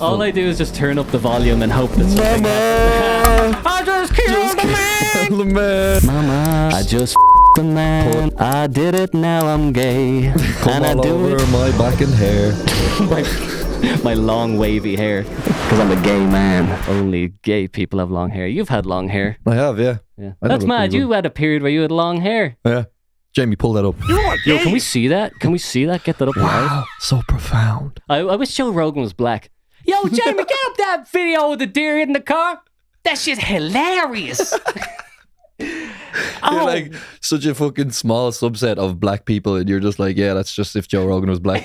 All I do is just turn up the volume and hope that something happens. I just killed the man. Mama, I just the man. I did it, now I'm gay. And I do over my back and hair. my long wavy hair. Because I'm a gay man. Only gay people have long hair. You've had long hair. I have, yeah. That's mad. You had a period where you had long hair. Yeah. Jamie, pull that up. Yo, can we see that? Can we see that? Get that up. Wow, so profound. I wish Joe Rogan was black. Yo, Jamie, get up that video with the deer in the car. That shit's hilarious. You're like such a fucking small subset of black people, and you're just like, yeah, that's just if Joe Rogan was black.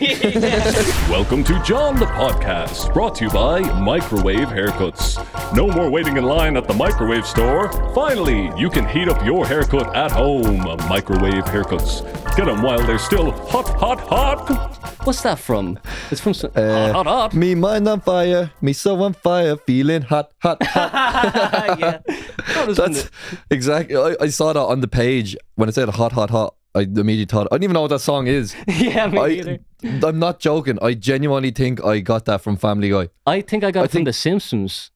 Welcome to John the Podcast, brought to you by Microwave Haircuts. No more waiting in line at the microwave store. Finally, you can heat up your haircut at home. Microwave Haircuts. Get them while they're still hot, hot, hot. What's that from? It's from hot, hot. Me mind on fire, me so on fire, feeling hot, hot, hot. Yeah. That's exactly. I saw that on the page when it said hot, hot, hot. I immediately thought, I don't even know what that song is. Yeah, me neither. I'm not joking. I genuinely think I got that from Family Guy. I think I got it from The Simpsons.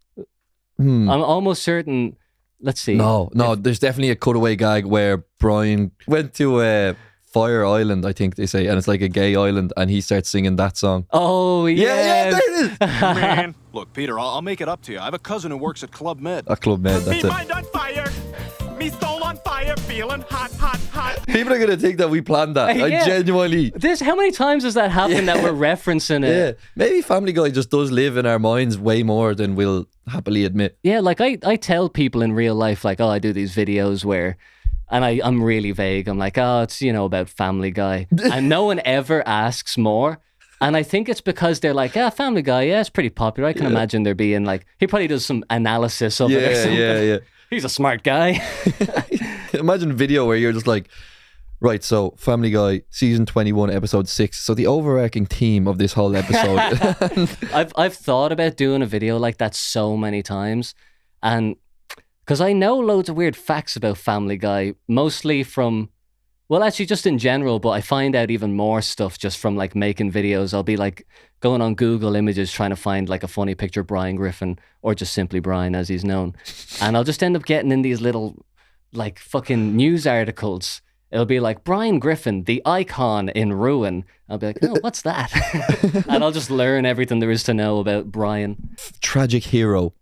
I'm almost certain. Let's see. No, there's definitely a cutaway gag where Brian went to Fire Island, I think they say, and it's like a gay island, and he starts singing that song. Oh, yeah. Yeah, there it is. Man. Look, Peter, I'll make it up to you. I have a cousin who works at Club Med. A Club Med, that's Me it. mind on fire. Me soul on fire, feeling hot, hot, hot. People are going to think that we planned that. Yeah. I genuinely... How many times has that happened that we're referencing it? Yeah, maybe Family Guy just does live in our minds way more than we'll happily admit. Yeah, like I tell people in real life, like, oh, I do these videos where... And I'm really vague. I'm like, oh, it's, about Family Guy. And no one ever asks more. And I think it's because they're like, Family Guy, yeah, it's pretty popular. I can imagine there being like, he probably does some analysis of it or something. Yeah. He's a smart guy. Imagine a video where you're just like, right, so Family Guy, season 21, episode 6. So the overarching theme of this whole episode. I've thought about doing a video like that so many times. And because I know loads of weird facts about Family Guy, mostly from, well, actually just in general, but I find out even more stuff just from like making videos. I'll be like going on Google Images trying to find like a funny picture of Brian Griffin, or just simply Brian as he's known. And I'll just end up getting in these little like fucking news articles. It'll be like, Brian Griffin, the icon in ruin. I'll be like, oh, what's that? And I'll just learn everything there is to know about Brian. Tragic hero.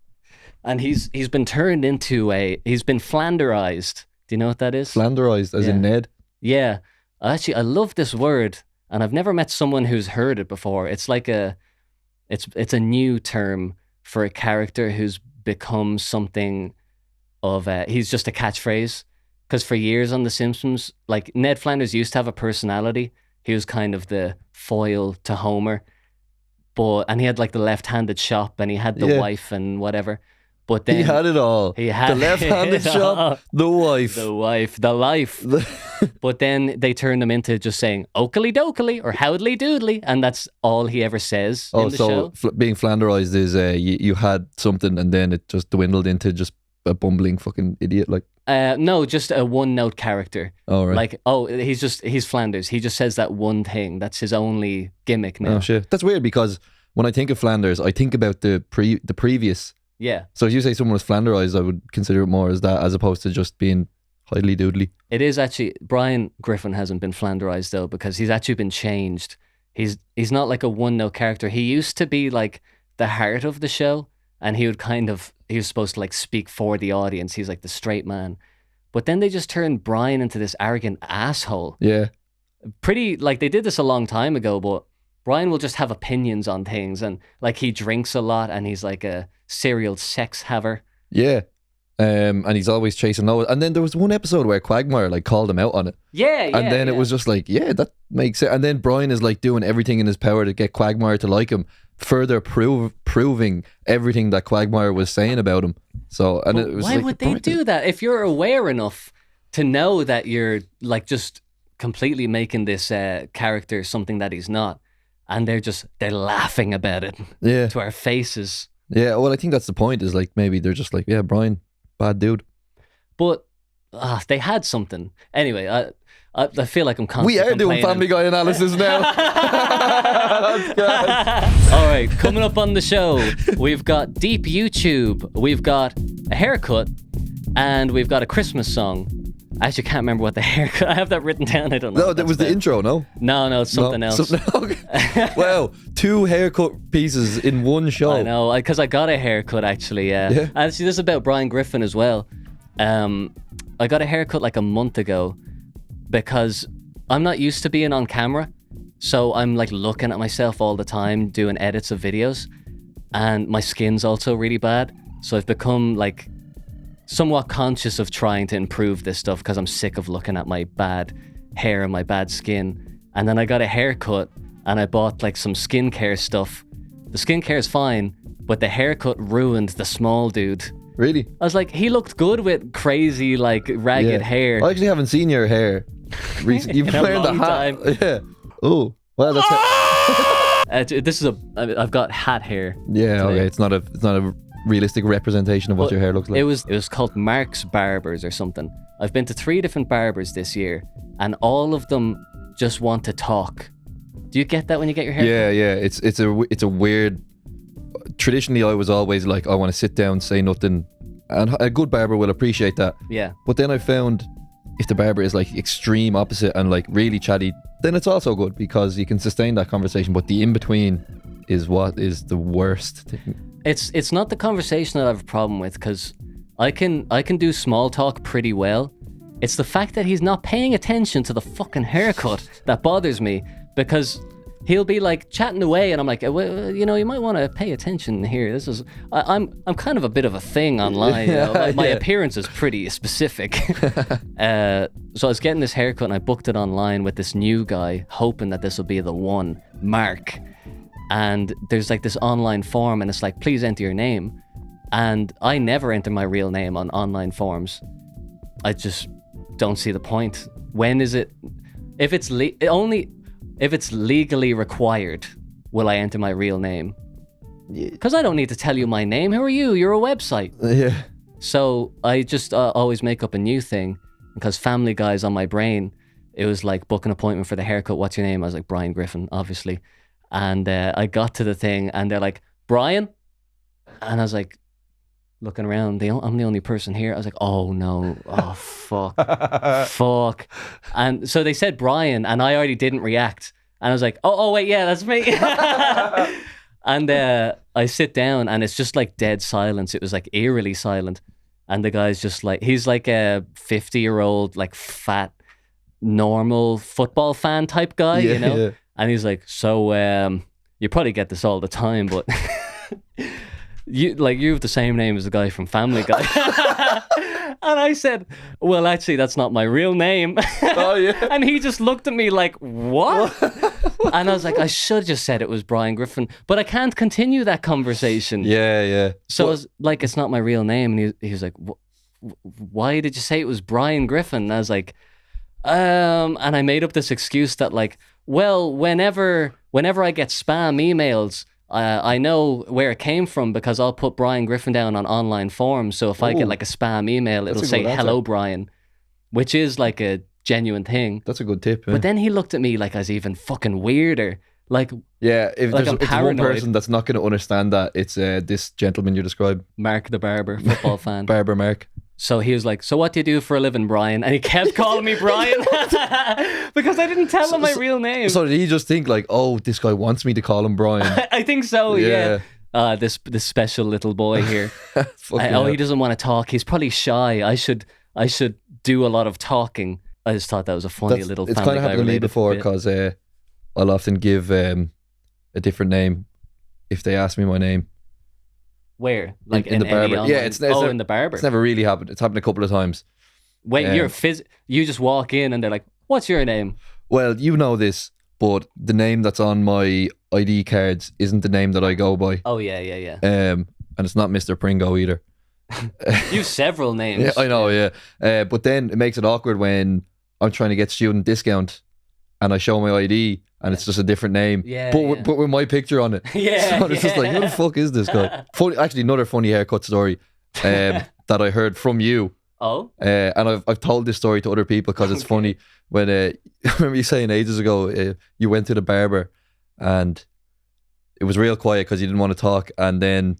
And he's been turned into he's been Flanderized. Do you know what that is? Flanderized, as in Ned? Yeah. Actually, I love this word, and I've never met someone who's heard it before. It's like it's a new term for a character who's become something of he's just a catchphrase. Because for years on The Simpsons, like Ned Flanders used to have a personality. He was kind of the foil to Homer. And he had like the left-handed shop, and he had the wife and whatever. But then he had it all. He had the left-handed shop, the wife. The life. But then they turned him into just saying "Oakley dokley" or "Howdly doodly," and that's all he ever says in the show. Being Flanderized is you had something and then it just dwindled into just a bumbling fucking idiot. Like no, just a one-note character. Oh, right. Like, he's Flanders. He just says that one thing. That's his only gimmick now. Oh shit, that's weird because when I think of Flanders, I think about the previous. Yeah. So if you say someone was Flanderized, I would consider it more as that, as opposed to just being hidely doodly. It is actually, Brian Griffin hasn't been Flanderized though, because he's actually been changed. He's not like a one-note character. He used to be like the heart of the show, and he was supposed to like speak for the audience. He's like the straight man. But then they just turned Brian into this arrogant asshole. Yeah. Pretty, like they did this a long time ago, but Brian will just have opinions on things, and like he drinks a lot, and he's like a serial sex haver. Yeah. And he's always chasing Noah. And then there was one episode where Quagmire like called him out on it. Yeah. And then it was just like, yeah, that makes sense. And then Brian is like doing everything in his power to get Quagmire to like him, further proving everything that Quagmire was saying about him. So, and it was why like, would they do that if you're aware enough to know that you're like just completely making this character something that he's not, and they're laughing about it to our faces. Yeah, well, I think that's the point, is like maybe they're just like, yeah, Brian, bad dude. But they had something. Anyway, I feel like I'm constantly We are doing complaining. Family Guy analysis now. That's good. All right, coming up on the show, we've got deep YouTube, we've got a haircut, and we've got a Christmas song. I actually can't remember what the haircut. I have that written down. I don't know. No, that was the intro. No. No, it's something else. Okay. Wow, 2 haircut pieces in one show. I know, because I got a haircut actually. Yeah. Actually, this is about Brian Griffin as well. I got a haircut like a month ago because I'm not used to being on camera, so I'm like looking at myself all the time doing edits of videos, and my skin's also really bad. So I've become like somewhat conscious of trying to improve this stuff because I'm sick of looking at my bad hair and my bad skin. And then I got a haircut and I bought like some skincare stuff. The skincare is fine, but the haircut ruined the small dude. Really? I was like, he looked good with crazy like ragged hair. I actually haven't seen your hair recently. You've In been a wearing the long hat. time. Yeah. Oh, well, that's This is I've got hat hair. yeah. today. Okay, it's not a realistic representation of what But your hair looks like. It was called Mark's Barbers or something. I've been to 3 different barbers this year, and all of them just want to talk. Do you get that when you get your hair? Yeah. It's a weird. Traditionally, I was always like, I want to sit down, say nothing, and a good barber will appreciate that. Yeah. But then I found if the barber is like extreme opposite and like really chatty, then it's also good because you can sustain that conversation. But the in between is what is the worst thing. It's not the conversation that I have a problem with, because I can do small talk pretty well. It's the fact that he's not paying attention to the fucking haircut that bothers me, because he'll be like chatting away and I'm like, well, you know, you might want to pay attention here. This is I'm kind of a bit of a thing online. You know? My appearance is pretty specific. So I was getting this haircut and I booked it online with this new guy, hoping that this will be the one, Mark. And there's like this online form and it's like, please enter your name. And I never enter my real name on online forms. I just don't see the point. When is it? If it's if it's legally required, will I enter my real name? Because I don't need to tell you my name. Who are you? You're a website. Yeah. So I just always make up a new thing, because Family Guy's on my brain. It was like, book an appointment for the haircut. What's your name? I was like, Brian Griffin, obviously. And I got to the thing and they're like, Brian? And I was like, looking around, I'm the only person here. I was like, oh no, oh fuck, fuck. And so they said Brian and I already didn't react. And I was like, oh wait, yeah, that's me. And I sit down and it's just like dead silence. It was like eerily silent. And the guy's just like, he's like a 50-year-old, like fat, normal football fan type guy, you know? Yeah. And he's like, so you probably get this all the time, but you have the same name as the guy from Family Guy. And I said, well, actually, that's not my real name. Oh yeah. And he just looked at me like, what? And I was like, I should have just said it was Brian Griffin, but I can't continue that conversation. Yeah. So I was like, it's not my real name. And he was like, why did you say it was Brian Griffin? And I was like, and I made up this excuse that like, well, whenever I get spam emails, I know where it came from because I'll put Brian Griffin down on online forums. So if I get like a spam email, it'll a say, good answer. hello, Brian, which is like a genuine thing. That's a good tip. Yeah. But then he looked at me like I was even fucking weirder. Like yeah, if like there's I'm it's one paranoid. person that's not going to understand that, it's this gentleman you described, Mark the Barber, football fan. Barber Mark. So he was like, so what do you do for a living, Brian? And he kept calling me Brian because I didn't tell him my real name. So did he just think like, oh, this guy wants me to call him Brian? I think so, yeah. This special little boy here. He doesn't want to talk. He's probably shy. I should do a lot of talking. I just thought that was a funny little It's Family kind of Guy happened to me related before bit. because I'll often give a different name if they ask me my name. Where? Like in the any barber. online- Yeah, it's never, in the barber. It's never really happened. It's happened a couple of times. Wait, Yeah. you just walk in and they're like, what's your name? Well, you know this, but the name that's on my ID cards isn't the name that I go by. Oh yeah. And it's not Mr. Pringo either. You've several names. Yeah, I know, yeah. But then it makes it awkward when I'm trying to get student discount and I show my ID and it's just a different name. Yeah, But, yeah. but with my picture on it. Yeah, So it's just like, who the yeah. fuck is this guy? Funny, actually, another funny haircut story that I heard from you Oh, And I've told this story to other people because it's funny. When I remember you saying ages ago, you went to the barber and it was real quiet because you didn't want to talk, and then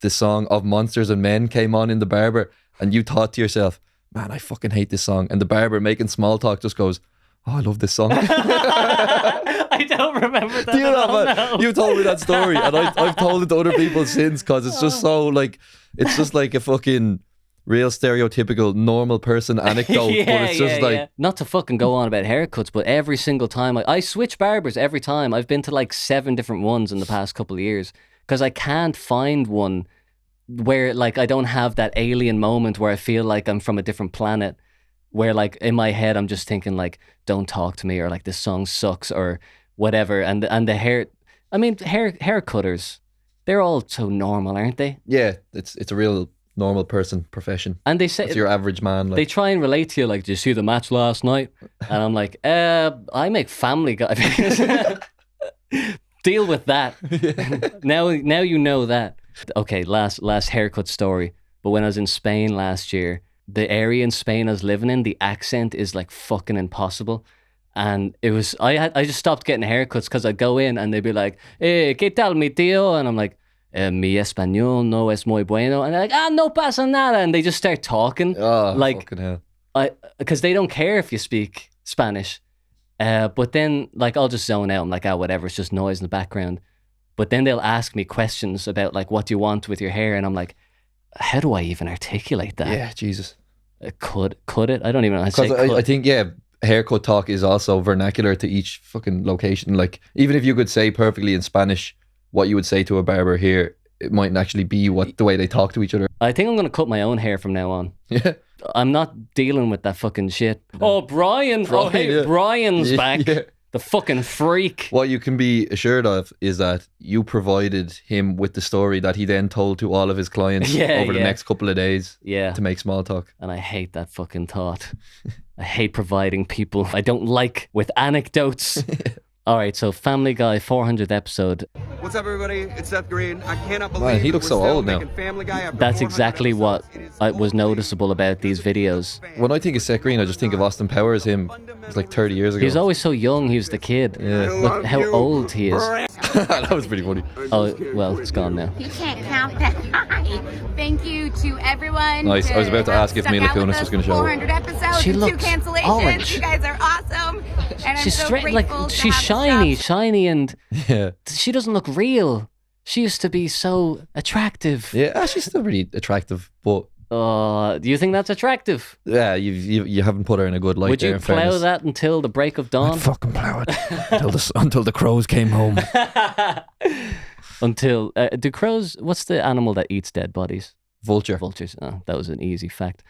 the song of Monsters and Men came on in the barber, and you thought to yourself, man, I fucking hate this song. And the barber, making small talk, just goes, oh, I love this song. I don't remember that. Do you at know all, that? no. You told me that story, and I've told it to other people since because it's just so like, it's just like a fucking real stereotypical normal person anecdote, but it's just like, not to fucking go on about haircuts, but every single time I switch barbers every time. I've been to like 7 different ones in the past couple of years because I can't find one where like I don't have that alien moment where I feel like I'm from a different planet, where like in my head I'm just thinking like, don't talk to me, or like this song sucks or whatever. And the hair, I mean, hair cutters, they're all so normal, aren't they? yeah, it's a real normal person profession. And they say It's your average man. Like, they try and relate to you like, did you see the match last night? And I'm like, I make Family Guy videos. Deal with that. Now you know that. Okay, last haircut story. But when I was in Spain last year, the area in Spain I was living in, the accent is like fucking impossible. And it was, I just stopped getting haircuts because I'd go in and they'd be like, hey, ¿qué tal mi tío? And I'm like, mi español no es muy bueno. And they're like, no pasa nada. And they just start talking. oh, like, fucking hell. because they don't care if you speak Spanish. But then like I'll just zone out. I'm like, whatever, it's just noise in the background. But then they'll ask me questions about like, what do you want with your hair? And I'm like, how do I even articulate that? Yeah, Jesus. Could it? I don't even know how to say Because I think, yeah, haircut talk is also vernacular to each fucking location. Like, even if you could say perfectly in Spanish what you would say to a barber here, it mightn't actually be the way they talk to each other. I think I'm going to cut my own hair from now on. Yeah. I'm not dealing with that fucking shit. Oh, Brian. Oh, hey, yeah. Brian's Yeah, back. yeah. The fucking freak. What you can be assured of is that you provided him with the story that he then told to all of his clients over the next couple of days Yeah. to make small talk. And I hate that fucking thought. I hate providing people I don't like with anecdotes. All right, so Family Guy 400th episode. What's up, everybody? It's Seth Green. I cannot believe he looks we're so still old now. making Family Guy after That's 400 exactly what episodes. It is was so noticeable about these videos. When I think of Seth Green, I just think of Austin Powers, him. It was like 30 years ago. He was always so young, he was the kid. Yeah. Look how old he is. That was pretty funny. Oh, well, it's gone now. You can't count that high. Thank you to everyone. Nice. I was about to ask if stuck Mila out with Kunis us was gonna for show up. 400 episodes She and 2 looks cancellations. orange. You guys are awesome. And She's I'm so straight, like, grateful to she's have shiny, stopped. and Yeah. she doesn't look real. She used to be so attractive. Yeah, she's still really attractive, but Do you think that's attractive? yeah, you haven't put her in a good light. Would there, you in plow fairness. that until the break of dawn? Fucking plow it until the crows came home. Until do crows? What's the animal that eats dead bodies? Vulture. Vultures. Oh, that was an easy fact.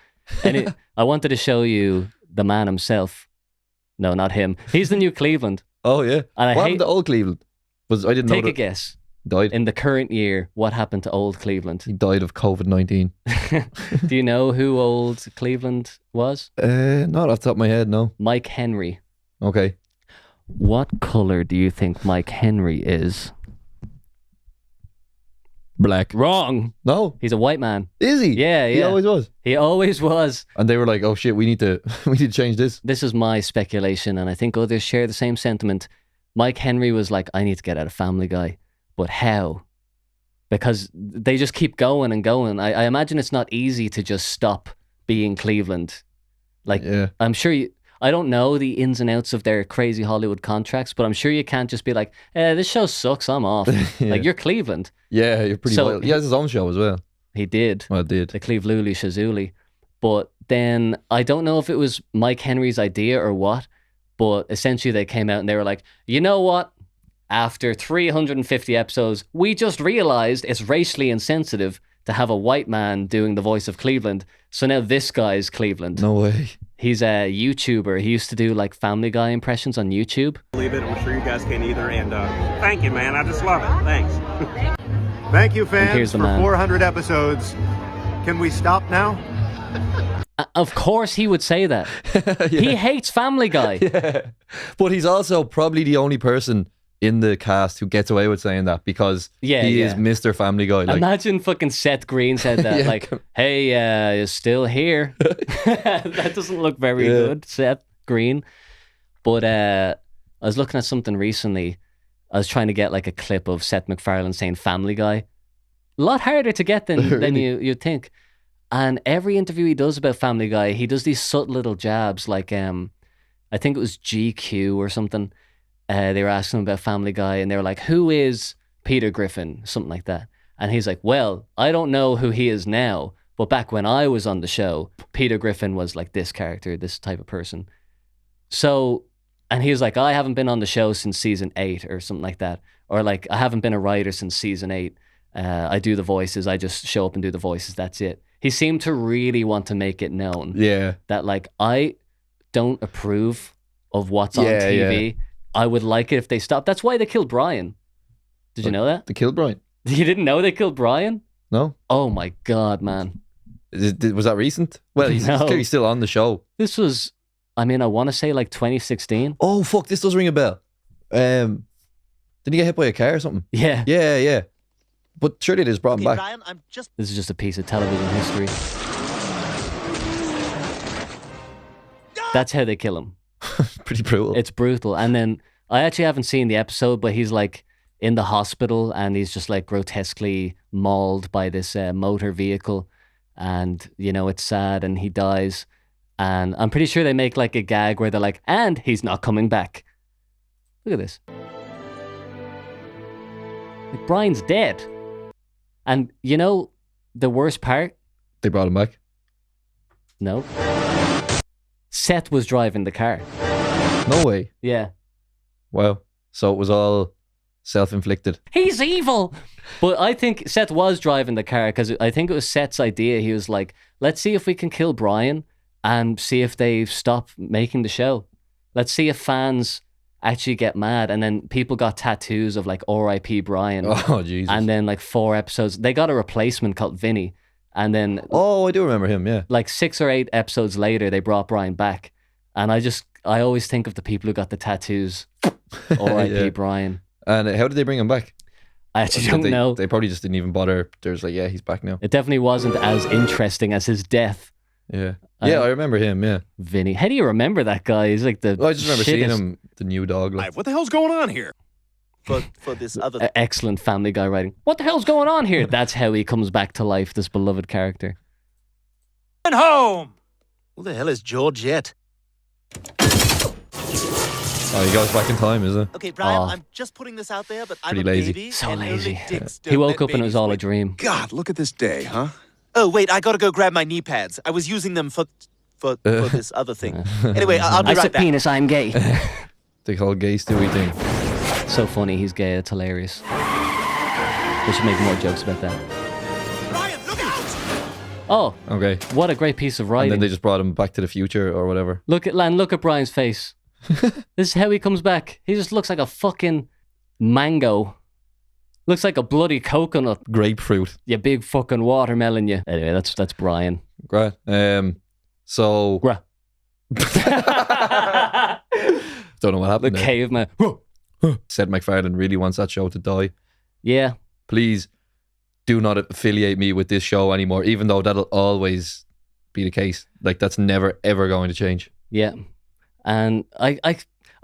And I wanted to show you the man himself. No, not him. He's the new Cleveland. Oh yeah. And I what hate- happened to old Cleveland? I didn't know Take a that guess. died. In the current year, what happened to old Cleveland? He died of COVID-19. Do you know who old Cleveland was? Not off the top of my head, no. Mike Henry. Okay. What color do you think Mike Henry is? Black. Wrong. No. He's a white man. Is he? Yeah, He yeah. always was. He always was. And they were like, "Oh shit, we need to change this." This is my speculation, and I think others share the same sentiment. Mike Henry was like, I need to get out of Family Guy. But how? Because they just keep going and going. I imagine it's not easy to just stop being Cleveland. Like, Yeah. I'm sure I don't know the ins and outs of their crazy Hollywood contracts, but I'm sure you can't just be like, this show sucks, I'm off. Yeah. Like, you're Cleveland. Yeah, you're pretty So wild. He has his own show as well. He did. Well, it did. The Cleveluli Shazuli. But then I don't know if it was Mike Henry's idea or what, but essentially they came out and they were like, you know what? After 350 episodes, we just realized it's racially insensitive to have a white man doing the voice of Cleveland. So now this guy's Cleveland. No way. He's a YouTuber. He used to do like Family Guy impressions on YouTube. Believe it. I'm sure you guys can either. And thank you, man. I just love it. Thanks. Thank you, here's fans, the for man. 400 episodes. Can we stop now? Of course he would say that. He hates Family Guy. Yeah. But he's also probably the only person in the cast who gets away with saying that because he is Mr. Family Guy. Like, imagine fucking Seth Green said that. Yeah. Like, hey, you're still here. That doesn't look very good, Seth Green. But I was looking at something recently. I was trying to get like a clip of Seth MacFarlane saying Family Guy. A lot harder to get than you'd think. And every interview he does about Family Guy, he does these subtle little jabs. Like, I think it was GQ or something. They were asking him about Family Guy, and they were like, "Who is Peter Griffin?" Something like that. And he's like, "Well, I don't know who he is now, but back when I was on the show, Peter Griffin was like this character, this type of person." So, and he was like, "I haven't been on the show since season 8 or something like that, or like I haven't been a writer since season 8. I do the voices. I just show up and do the voices. That's it." He seemed to really want to make it known that like I don't approve of what's on TV. Yeah. I would like it if they stopped. That's why they killed Brian. Did you know that? They killed Brian? You didn't know they killed Brian? No. Oh my God, man. Was that recent? Well, he's clearly still on the show. This was, I mean, I want to say like 2016. Oh, fuck, this does ring a bell. Didn't he get hit by a car or something? Yeah. Yeah. But surely they just brought him back. Brian, This is just a piece of television history. That's how they kill him. Pretty brutal. It's brutal. And then I actually haven't seen the episode, but he's like in the hospital and he's just like grotesquely mauled by this motor vehicle. And, you know, it's sad and he dies. And I'm pretty sure they make like a gag where they're like, and he's not coming back. Look at this. Like, Brian's dead. And you know the worst part? They brought him back? No. Seth was driving the car. No way. Yeah. Wow. So it was all self-inflicted. He's evil. But I think Seth was driving the car because I think it was Seth's idea. He was like, let's see if we can kill Brian and see if they stop making the show. Let's see if fans actually get mad. And then people got tattoos of like R.I.P. Brian. Oh, Jesus. And then like 4 episodes. They got a replacement called Vinny. And then... Oh, I do remember him, yeah. Like 6 or 8 episodes later, they brought Brian back. And I always think of the people who got the tattoos. R.I.P. Brian. And how did they bring him back? I actually don't know. They probably just didn't even bother. There's like, yeah, he's back now. It definitely wasn't as interesting as his death. Yeah. I remember him, yeah. Vinny. How do you remember that guy? He's like the I just remember seeing him, the new dog. Like. What the hell's going on here? For this other... Excellent Family Guy writing. What the hell's going on here? That's how he comes back to life, this beloved character. And home! Who the hell is Georgette? Oh, he goes back in time, is it? Okay, Brian, I'm just putting this out there, but I'm Pretty a lazy. baby. So and lazy. only dicks He don't woke let up and it was babies all a wait. dream. God, look at this day, huh? Oh, wait, I gotta go grab my knee pads. I was using them for this other thing. Anyway, I'll be I right said back. penis, I'm gay. The whole gay Stewie thing. So funny, he's gay, it's hilarious. We should make more jokes about that. Brian, look out! Oh, Okay. what a great piece of And writing. then they just brought him back to the future or whatever. Look at Brian's face. This is how he comes back. He just looks like a fucking mango. Looks like a bloody coconut. Grapefruit. You big fucking watermelon, you. Anyway, that's Brian. Great. So... Gra. Don't know what The happened there. caveman. Seth MacFarlane really wants that show to die. Yeah. Please do not affiliate me with this show anymore, even though that'll always be the case. Like, that's never, ever going to change. Yeah. And I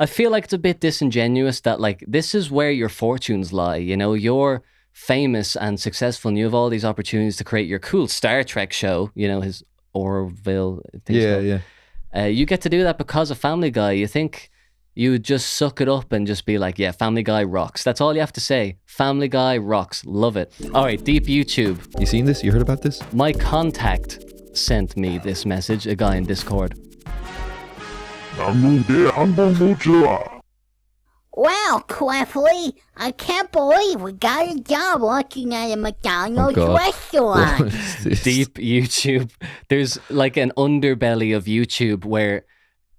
feel like it's a bit disingenuous that, like, this is where your fortunes lie. You know, you're famous and successful and you have all these opportunities to create your cool Star Trek show, you know, his Orville thing. Yeah. You get to do that because of Family Guy. You think you would just suck it up and just be like, yeah, Family Guy rocks. That's all you have to say. Family Guy rocks. Love it. All right, deep YouTube. You seen this? You heard about this? My contact sent me this message, a guy in Discord. Wow, Cleffley, I can't believe we got a job working at a McDonald's God. restaurant. What is this? Deep YouTube. There's like an underbelly of YouTube where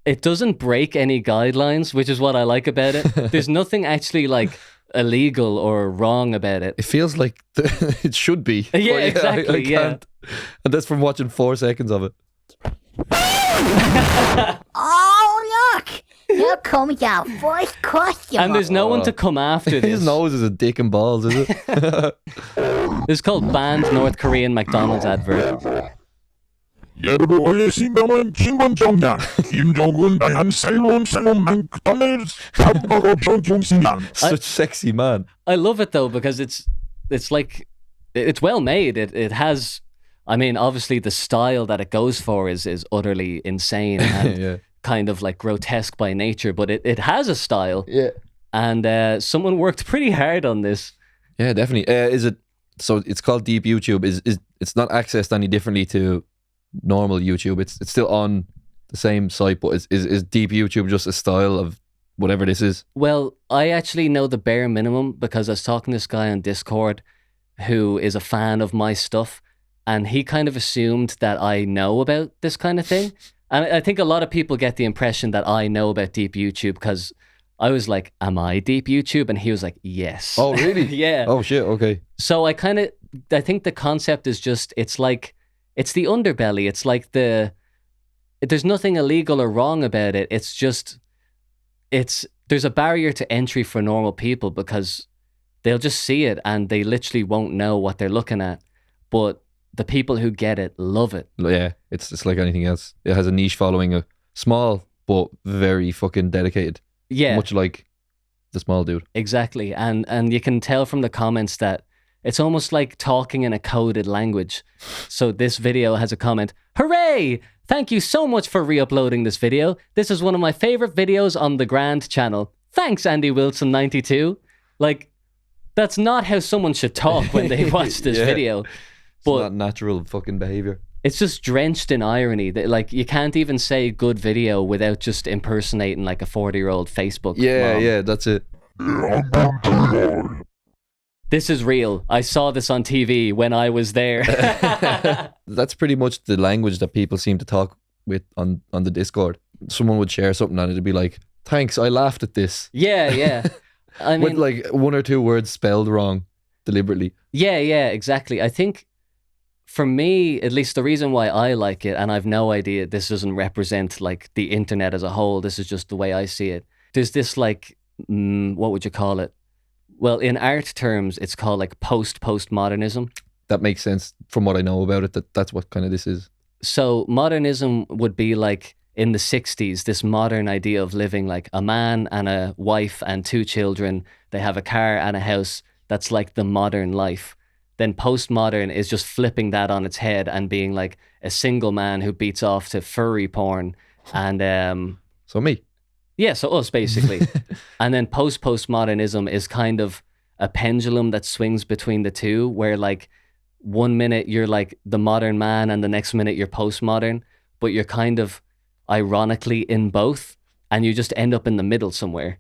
it doesn't break any guidelines, which is what I like about it. There's nothing actually like illegal or wrong about it. It feels like it should be. Yeah, But exactly, I yeah. can't. And that's from watching 4 seconds of it. Oh, look! Here comes our first customer. And there's no one to come after this. His nose is a dick and balls, is it? It's called banned North Korean McDonald's advert. 여러분의 신병은 신분 정당 김정은 다양한 새로운 맥도날드 햄버거 전통시장. Such sexy man. I love it though because it's like it's well made. It has, I mean, obviously the style that it goes for is utterly insane and Yeah. kind of like grotesque by nature, but it has a style. Yeah. And someone worked pretty hard on this. Yeah, definitely. Is it? So it's called Deep YouTube. Is it's not accessed any differently to normal YouTube? It's still on the same site, but is Deep YouTube just a style of whatever this is? Well, I actually know the bare minimum because I was talking to this guy on Discord who is a fan of my stuff, and he kind of assumed that I know about this kind of thing. And I think a lot of people get the impression that I know about Deep YouTube because I was like, am I Deep YouTube? And he was like, yes. Oh, really? Yeah. Oh, shit. Okay. So I think the concept is just, it's the underbelly. It's like there's nothing illegal or wrong about it. It's just, there's a barrier to entry for normal people because they'll just see it and they literally won't know what they're looking at. But the people who get it love it. Yeah, it's like anything else. It has a niche following, a small but very fucking dedicated. Yeah. Much like the small dude. Exactly. And you can tell from the comments that it's almost like talking in a coded language. So this video has a comment, "Hooray! Thank you so much for re-uploading this video. This is one of my favorite videos on the Grand channel. Thanks, Andy Wilson 92. Like, that's not how someone should talk when they watch this Yeah. video. It's But not natural fucking behavior. it's just drenched in irony. That, like, you can't even say good video without just impersonating like a 40-year-old Facebook Yeah, mom. yeah, that's it. This is real. I saw this on TV when I was there. That's pretty much the language that people seem to talk with on the Discord. Someone would share something and it'd be like, thanks, I laughed at this. Yeah, yeah. I mean, With like one or two words spelled wrong deliberately. yeah, exactly. I think for me, at least the reason why I like it, and I've no idea, this doesn't represent like the internet as a whole. This is just the way I see it. There's this like, what would you call it? Well, in art terms, it's called like postmodernism. That makes sense from what I know about it, that's what kind of this is. So modernism would be like in the 60s, this modern idea of living like a man and a wife and 2 children. They have a car and a house. That's like the modern life. Then postmodern is just flipping that on its head and being like a single man who beats off to furry porn. And So me. yeah, so us basically. And then postmodernism is kind of a pendulum that swings between the two, where like 1 minute you're like the modern man and the next minute you're postmodern, but you're kind of ironically in both and you just end up in the middle somewhere.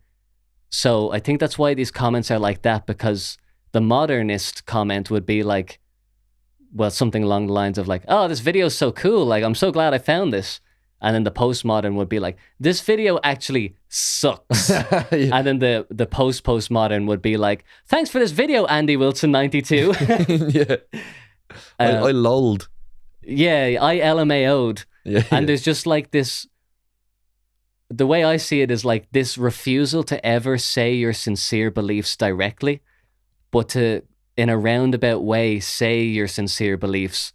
So I think that's why these comments are like that, because the modernist comment would be like, well, something along the lines of like, oh, this video is so cool. Like, I'm so glad I found this. And then the postmodern would be like, this video actually sucks. Yeah. And then the postmodern would be like, thanks for this video, Andy Wilson 92. Yeah. I lolled. Yeah, I LMAO'd. Yeah. And there's just like this, the way I see it is like this refusal to ever say your sincere beliefs directly, but to, in a roundabout way, say your sincere beliefs,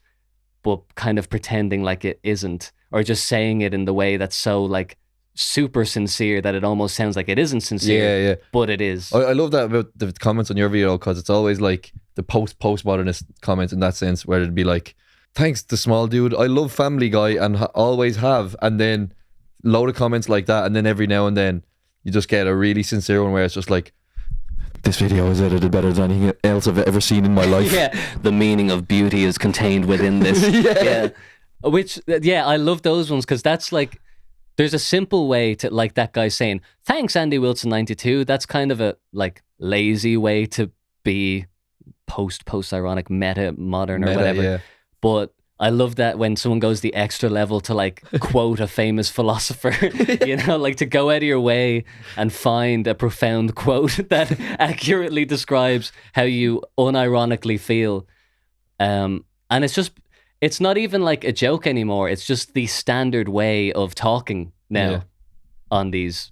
but kind of pretending like it isn't, or just saying it in the way that's so like super sincere that it almost sounds like it isn't sincere, Yeah. but it is. I love that about the comments on your video, because it's always like the postmodernist comments in that sense, where it'd be like, thanks, the small dude, I love Family Guy and always have. And then load of comments like that, and then every now and then you just get a really sincere one where it's just like, this video is edited better than anything else I've ever seen in my life. Yeah, the meaning of beauty is contained within this. Yeah. Which, yeah, I love those ones, because that's like, there's a simple way to, like that guy saying, thanks, Andy Wilson 92. That's kind of a like lazy way to be post-ironic, meta-modern or whatever. Yeah. But I love that when someone goes the extra level to like quote a famous philosopher, you know, like to go out of your way and find a profound quote that accurately describes how you unironically feel. And it's just, it's not even like a joke anymore. It's just the standard way of talking now on these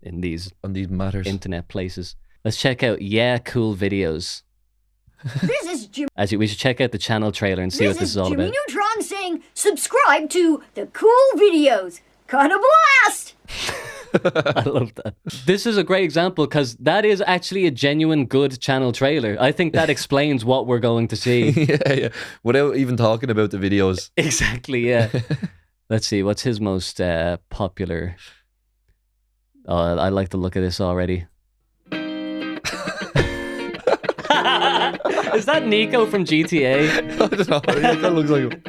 in these on these matters. internet places. Let's check out Yeah Cool Videos. This is Jim. We should check out the channel trailer and see what this is all Jimmy about. Neutron saying, subscribe to the cool videos. Cut a blast! I love that. This is a great example because that is actually a genuine good channel trailer. I think that explains what we're going to see. Yeah. Without even talking about the videos. Exactly, yeah. Let's see, what's his most popular? Oh, I like the look of this already. Is that Nico from GTA? I don't know. That looks like him.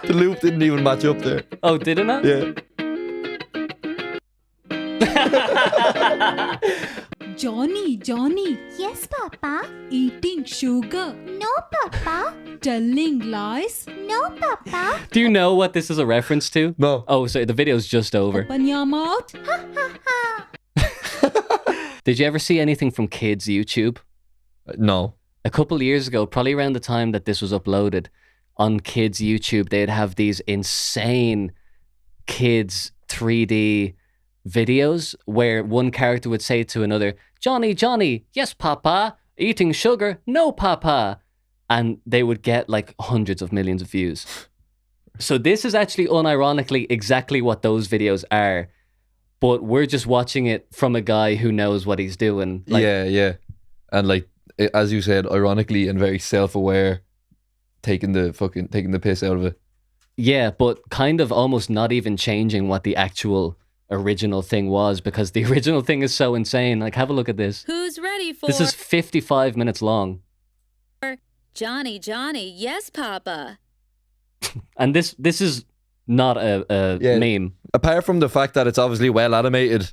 The loop didn't even match up there. Oh, did it not? Yeah. Johnny. Yes, Papa. Eating sugar. No, Papa. Telling lies. No, Papa. Do you know what this is a reference to? No. Oh, sorry, the video's just over. Open your mouth. Did you ever see anything from kids' YouTube? No. A couple of years ago, probably around the time that this was uploaded, on kids' YouTube, they'd have these insane kids 3D videos where one character would say to another, Johnny, yes, Papa. Eating sugar, no, Papa. And they would get like hundreds of millions of views. So this is actually unironically exactly what those videos are. But we're just watching it from a guy who knows what he's doing. Like, yeah. And like, as you said, ironically and very self-aware, taking the piss out of it. Yeah, but kind of almost not even changing what the actual original thing was, because the original thing is so insane. Like, have a look at this. Who's ready for... This is 55 minutes long. Johnny, yes, Papa. And this is not a meme. Apart from the fact that it's obviously well animated,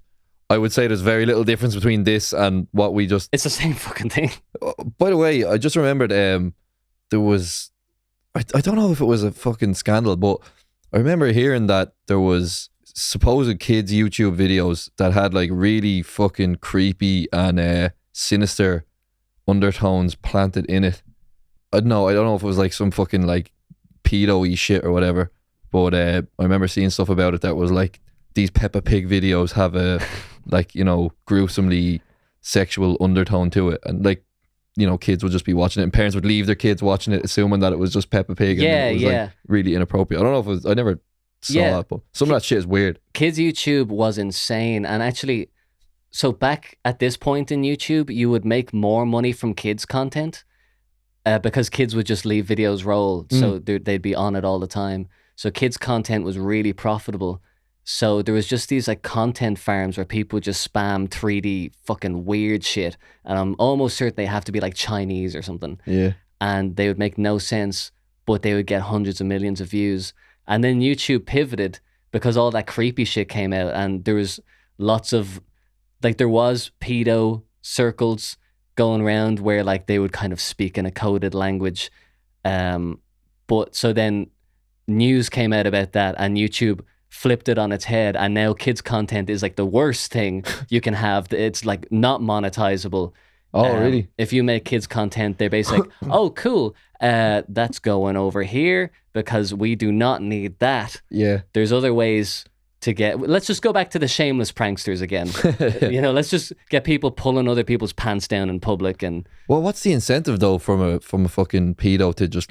I would say there's very little difference between this and what we just... It's the same fucking thing. By the way, I just remembered there was... I don't know if it was a fucking scandal, but I remember hearing that there was supposed kids' YouTube videos that had like really fucking creepy and sinister undertones planted in it. I don't know if it was like some fucking like pedo-y shit or whatever, but I remember seeing stuff about it that was like, these Peppa Pig videos have a like, you know, gruesomely sexual undertone to it, and like, you know, kids would just be watching it and parents would leave their kids watching it assuming that it was just Peppa Pig, and it was like really inappropriate. I don't know if it was, I never saw that, but some of that shit is weird. Kids' YouTube was insane. And actually, so back at this point in YouTube, you would make more money from kids' content because kids would just leave videos roll, so they'd be on it all the time. So kids' content was really profitable. So there was just these like content farms where people would just spam 3D fucking weird shit. And I'm almost certain they have to be like Chinese or something. Yeah. And they would make no sense, but they would get hundreds of millions of views. And then YouTube pivoted because all that creepy shit came out, and there was lots of, like, there was pedo circles going around where like they would kind of speak in a coded language. But so then news came out about that, and YouTube flipped it on its head, and now kids content is like the worst thing you can have. It's like not monetizable. Oh, really? If you make kids content, they're basically like, oh, cool, that's going over here because we do not need that. Yeah. There's other ways to get... Let's just go back to the shameless pranksters again. You know, let's just get people pulling other people's pants down in public. And well, what's the incentive though from a fucking pedo to just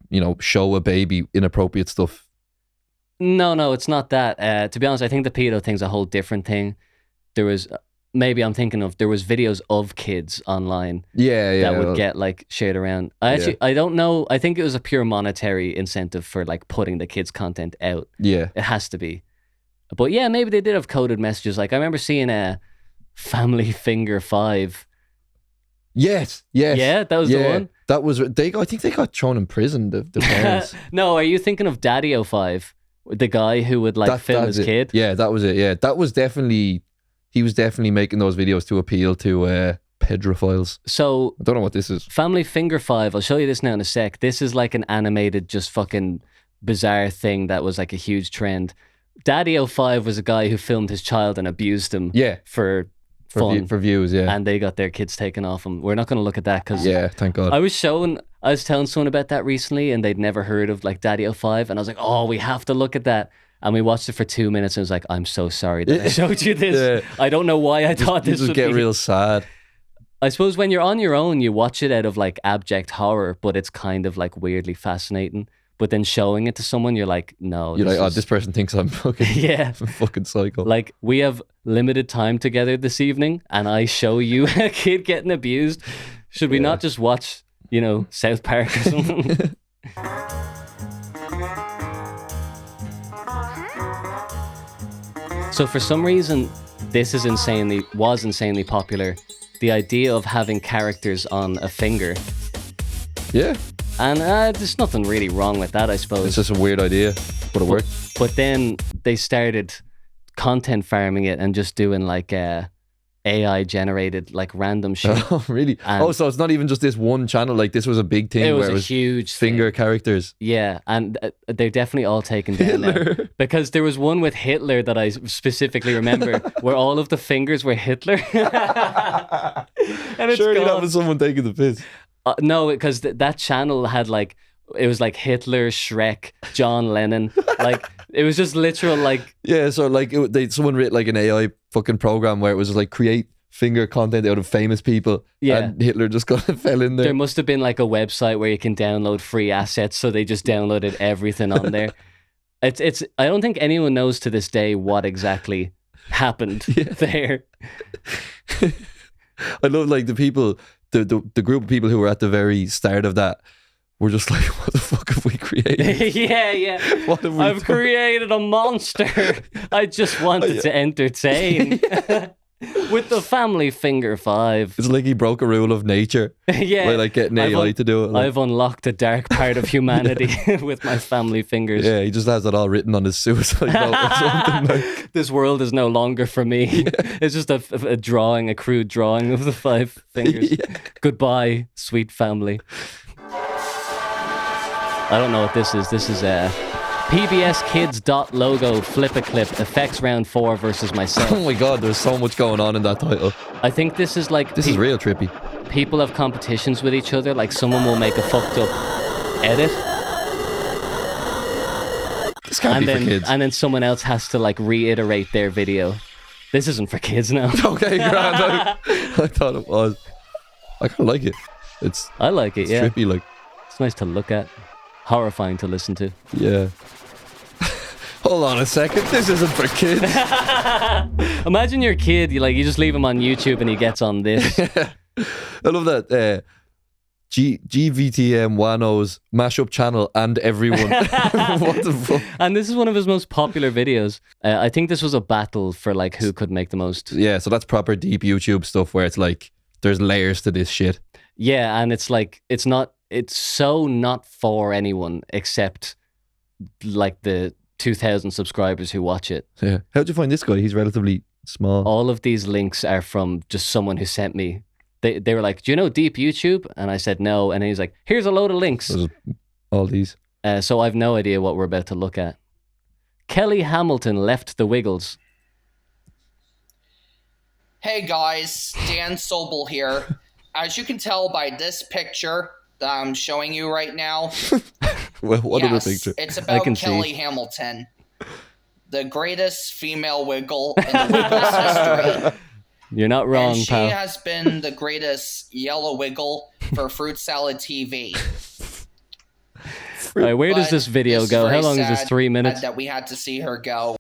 you know, show a baby inappropriate stuff? No, it's not that. To be honest, I think the pedo thing's a whole different thing. There was... Maybe I'm thinking of, there was videos of kids online that would get like shared around. I don't know. I think it was a pure monetary incentive for like putting the kids content out. Yeah. It has to be. But yeah, maybe they did have coded messages. Like I remember seeing a Family Finger 5. Yes. Yeah, that was the one. That was, I think they got thrown in prison, the parents. No, are you thinking of Daddy 05? The guy who would like film his kid? Yeah, that was it. Yeah, that was definitely... He was definitely making those videos to appeal to pedophiles. So I don't know what this is. Family Finger 5, I'll show you this now in a sec. This is like an animated, just fucking bizarre thing that was like a huge trend. Daddy 05 was a guy who filmed his child and abused him for fun. For views, yeah. And they got their kids taken off him. We're not going to look at that because... Yeah, thank God. I was telling someone about that recently and they'd never heard of like Daddy 05, and I was like, oh, we have to look at that. And we watched it for 2 minutes and I was like, I'm so sorry that I showed you this. I don't know why I thought You this just would get be... real sad. I suppose when you're on your own, you watch it out of like abject horror, but it's kind of like weirdly fascinating. But then showing it to someone, you're like, no. You're like, oh, this person thinks I'm fucking, yeah, I'm fucking psycho. Like, we have limited time together this evening, and I show you a kid getting abused. Should we not just watch, you know, South Park or something? So for some reason, this was insanely popular. The idea of having characters on a finger. Yeah. And there's nothing really wrong with that, I suppose. It's just a weird idea, but it worked. But then they started content farming it and just doing like AI generated like random shit. Oh, really? And so it's not even just this one channel. Like this was a big thing. It was where a it was huge finger characters. Yeah, and they're definitely all taken down now. Because there was one with Hitler that I specifically remember where all of the fingers were Hitler. And it's Surely gone. that was someone taking the piss. No, because that channel had like, it was like Hitler, Shrek, John Lennon. Like, it was just literal like... Yeah, so like someone wrote like an AI fucking program where it was like create finger content out of famous people. Yeah. And Hitler just kind of fell in there. There must have been like a website where you can download free assets, so they just downloaded everything on there. It's. I don't think anyone knows to this day what exactly happened there. I love like the people... The group of people who were at the very start of that were just like, what the fuck have we created? Yeah. What have we I've done? created a monster. I just wanted to entertain. With the family finger 5. It's like he broke a rule of nature. Yeah. By like getting AI to do it. Like, I've unlocked a dark part of humanity with my family fingers. yeah, he just has it all written on his suicide note or something. Like. This world is no longer for me. It's just a drawing, a crude drawing of the 5 fingers. Goodbye, sweet family. I don't know what this is. This is PBS Kids logo flip a clip effects round 4 versus myself. Oh my god, there's so much going on in that title. I think this is like... This is real trippy. People have competitions with each other. Like someone will make a fucked up edit. This can't be for kids. And then someone else has to like reiterate their video. This isn't for kids now. Okay, grand. I thought it was. I kind of like it. I like it, it's yeah. trippy, like. It's nice to look at. Horrifying to listen to. Yeah. Hold on a second. This isn't for kids. Imagine your kid. You just leave him on YouTube and he gets on this. I love that. GVTM Wano's mashup channel and everyone. What the fuck? And this is one of his most popular videos. I think this was a battle for like who could make the most. Yeah, so that's proper deep YouTube stuff where it's like there's layers to this shit. Yeah, and it's like it's so not for anyone except like the 2,000 subscribers who watch it. Yeah. How'd you find this guy? He's relatively small. All of these links are from just someone who sent me. They were like, do you know Deep YouTube? And I said no. And he's like, here's a load of links. All these. So I've no idea what we're about to look at. Kelly Hamilton left the Wiggles. Hey guys, Dan Sobel here. As you can tell by this picture that I'm showing you right now. Well, what yes, other picture? It's about Kelly Hamilton, the greatest female Wiggle in the Wiggles history. You're not wrong, and she pal. has been the greatest yellow Wiggle for Fruit Salad TV. All right, where does this video go? How long is this? 3 minutes? That we had to see her go.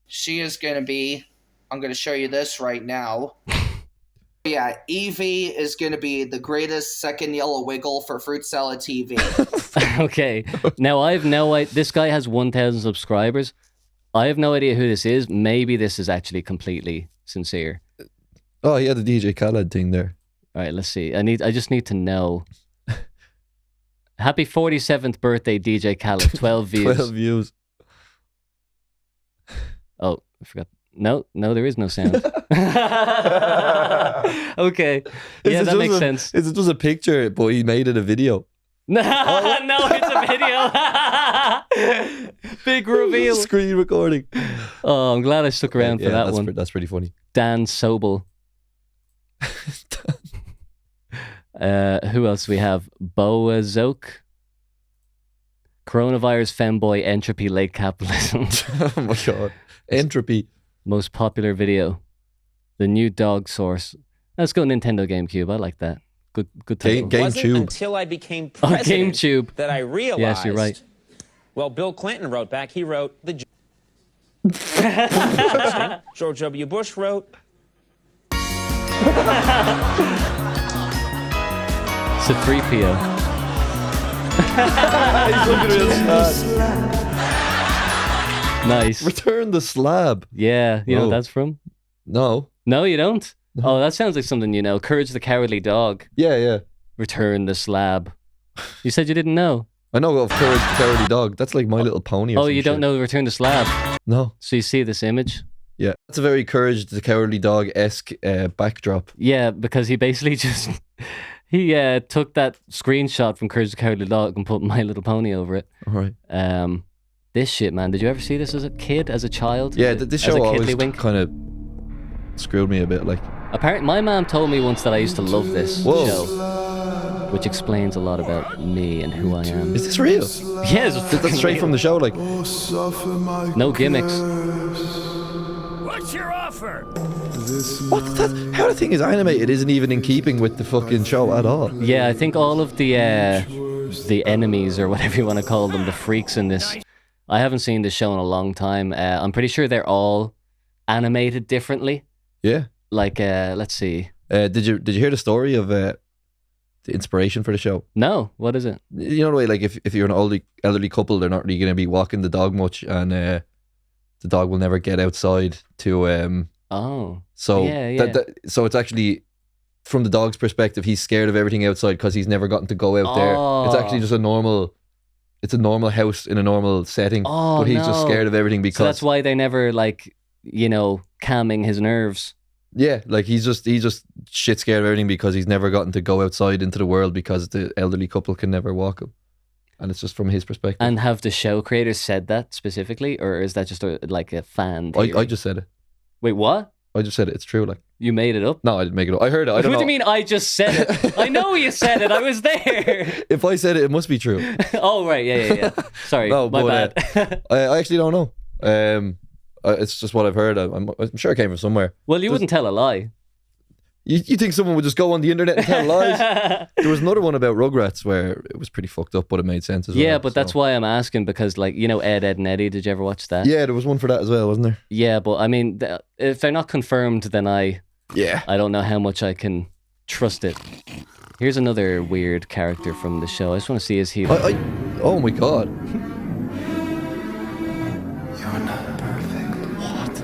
She is going to be... I'm going to show you this right now. Yeah, Evie is going to be the greatest second yellow Wiggle for Fruit Salad TV. Okay. Now, I have no idea. This guy has 1,000 subscribers. I have no idea who this is. Maybe this is actually completely sincere. Oh, yeah, the DJ Khaled thing there. All right, let's see. I just need to know. Happy 47th birthday, DJ Khaled. 12 views. 12 views. Oh, I forgot. No, there is no sound. Okay. Yeah, that makes sense. Is it just a picture, but he made it a video? No, it's a video. Big reveal. Screen recording. Oh, I'm glad I stuck around for that one. That's pretty funny. Dan Sobel. Who else we have? Boazok. Coronavirus, femboy, entropy, late capitalism. Oh my god. Entropy. Most popular video. The new dog source. Let's go Nintendo GameCube. I like that. Good title. Wasn't until I became president GameCube. that I realized. Yes, you're right. Well, Bill Clinton wrote back. He wrote the. George W. Bush wrote. It's a 3PO. He's looking real sad. Nice. Return the slab. Yeah, you know what that's from? No. No, you don't? Oh, that sounds like something you know. Courage the Cowardly Dog. Yeah. Return the slab. You said you didn't know. I know of Courage the Cowardly Dog. That's like My Little Pony or Oh, you don't know Return the Slab? No. So you see this image? Yeah. That's a very Courage the Cowardly Dog-esque backdrop. Yeah, because he basically just... He took that screenshot from Courage the Cowardly Dog and put My Little Pony over it. All right. This shit, man. Did you ever see this as a kid, as a child? Yeah, this show always wink? kind of screwed me a bit. Like, apparently, my mom told me once that I used to love this Whoa. show, which explains a lot about me and who I am. Is this real? Yes, that's straight from the show. Like, no gimmicks. What's your offer? What? How the thing is animated isn't even in keeping with the fucking show at all. Yeah, I think all of the enemies or whatever you want to call them, the freaks in this. I haven't seen this show in a long time. I'm pretty sure they're all animated differently. Yeah. Like, let's see. Did you hear the story of the inspiration for the show? No. What is it? You know the way, like, if you're an elderly couple, they're not really going to be walking the dog much, and the dog will never get outside to. So yeah. So it's actually, from the dog's perspective, he's scared of everything outside because he's never gotten to go out there. It's actually just a normal house in a normal setting, but he's just scared of everything because. So that's why they never, like, calming his nerves. Yeah, like he's just shit scared of everything because he's never gotten to go outside into the world because the elderly couple can never walk him, and it's just from his perspective. And have the show creators said that specifically, or is that just like a fan theory? I just said it. Wait, what? I just said it. It's true. Like, you made it up? No, I didn't make it up. I heard it. I don't know. What do you mean? I just said it. I know you said it. I was there. If I said it, it must be true. Oh right, yeah. Sorry, no, my bad. I actually don't know. It's just what I've heard. I'm sure it came from somewhere. Well, you wouldn't tell a lie. You think someone would just go on the internet and tell lies? There was another one about Rugrats where it was pretty fucked up, but it made sense as well. Yeah, but that's why I'm asking, because, like, Ed, Edd and Eddy, did you ever watch that? Yeah, there was one for that as well, wasn't there? Yeah, but I mean, if they're not confirmed, then I don't know how much I can trust it. Here's another weird character from the show. I just want to see, is he... oh my god. You're not perfect. What?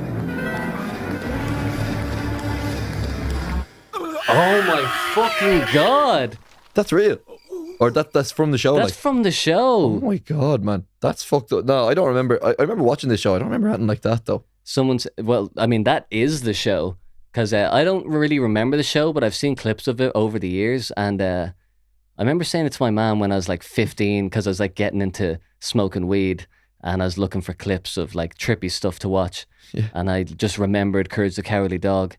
Oh my fucking god. That's real. Or that's from the show. That's from the show. Oh my god, man. That's fucked up. No, I don't remember. I remember watching this show. I don't remember anything like that, though. Well, I mean, that is the show. Because I don't really remember the show, but I've seen clips of it over the years. And I remember saying it to my mom when I was like 15, because I was like getting into smoking weed. And I was looking for clips of like trippy stuff to watch. Yeah. And I just remembered Courage the Cowardly Dog.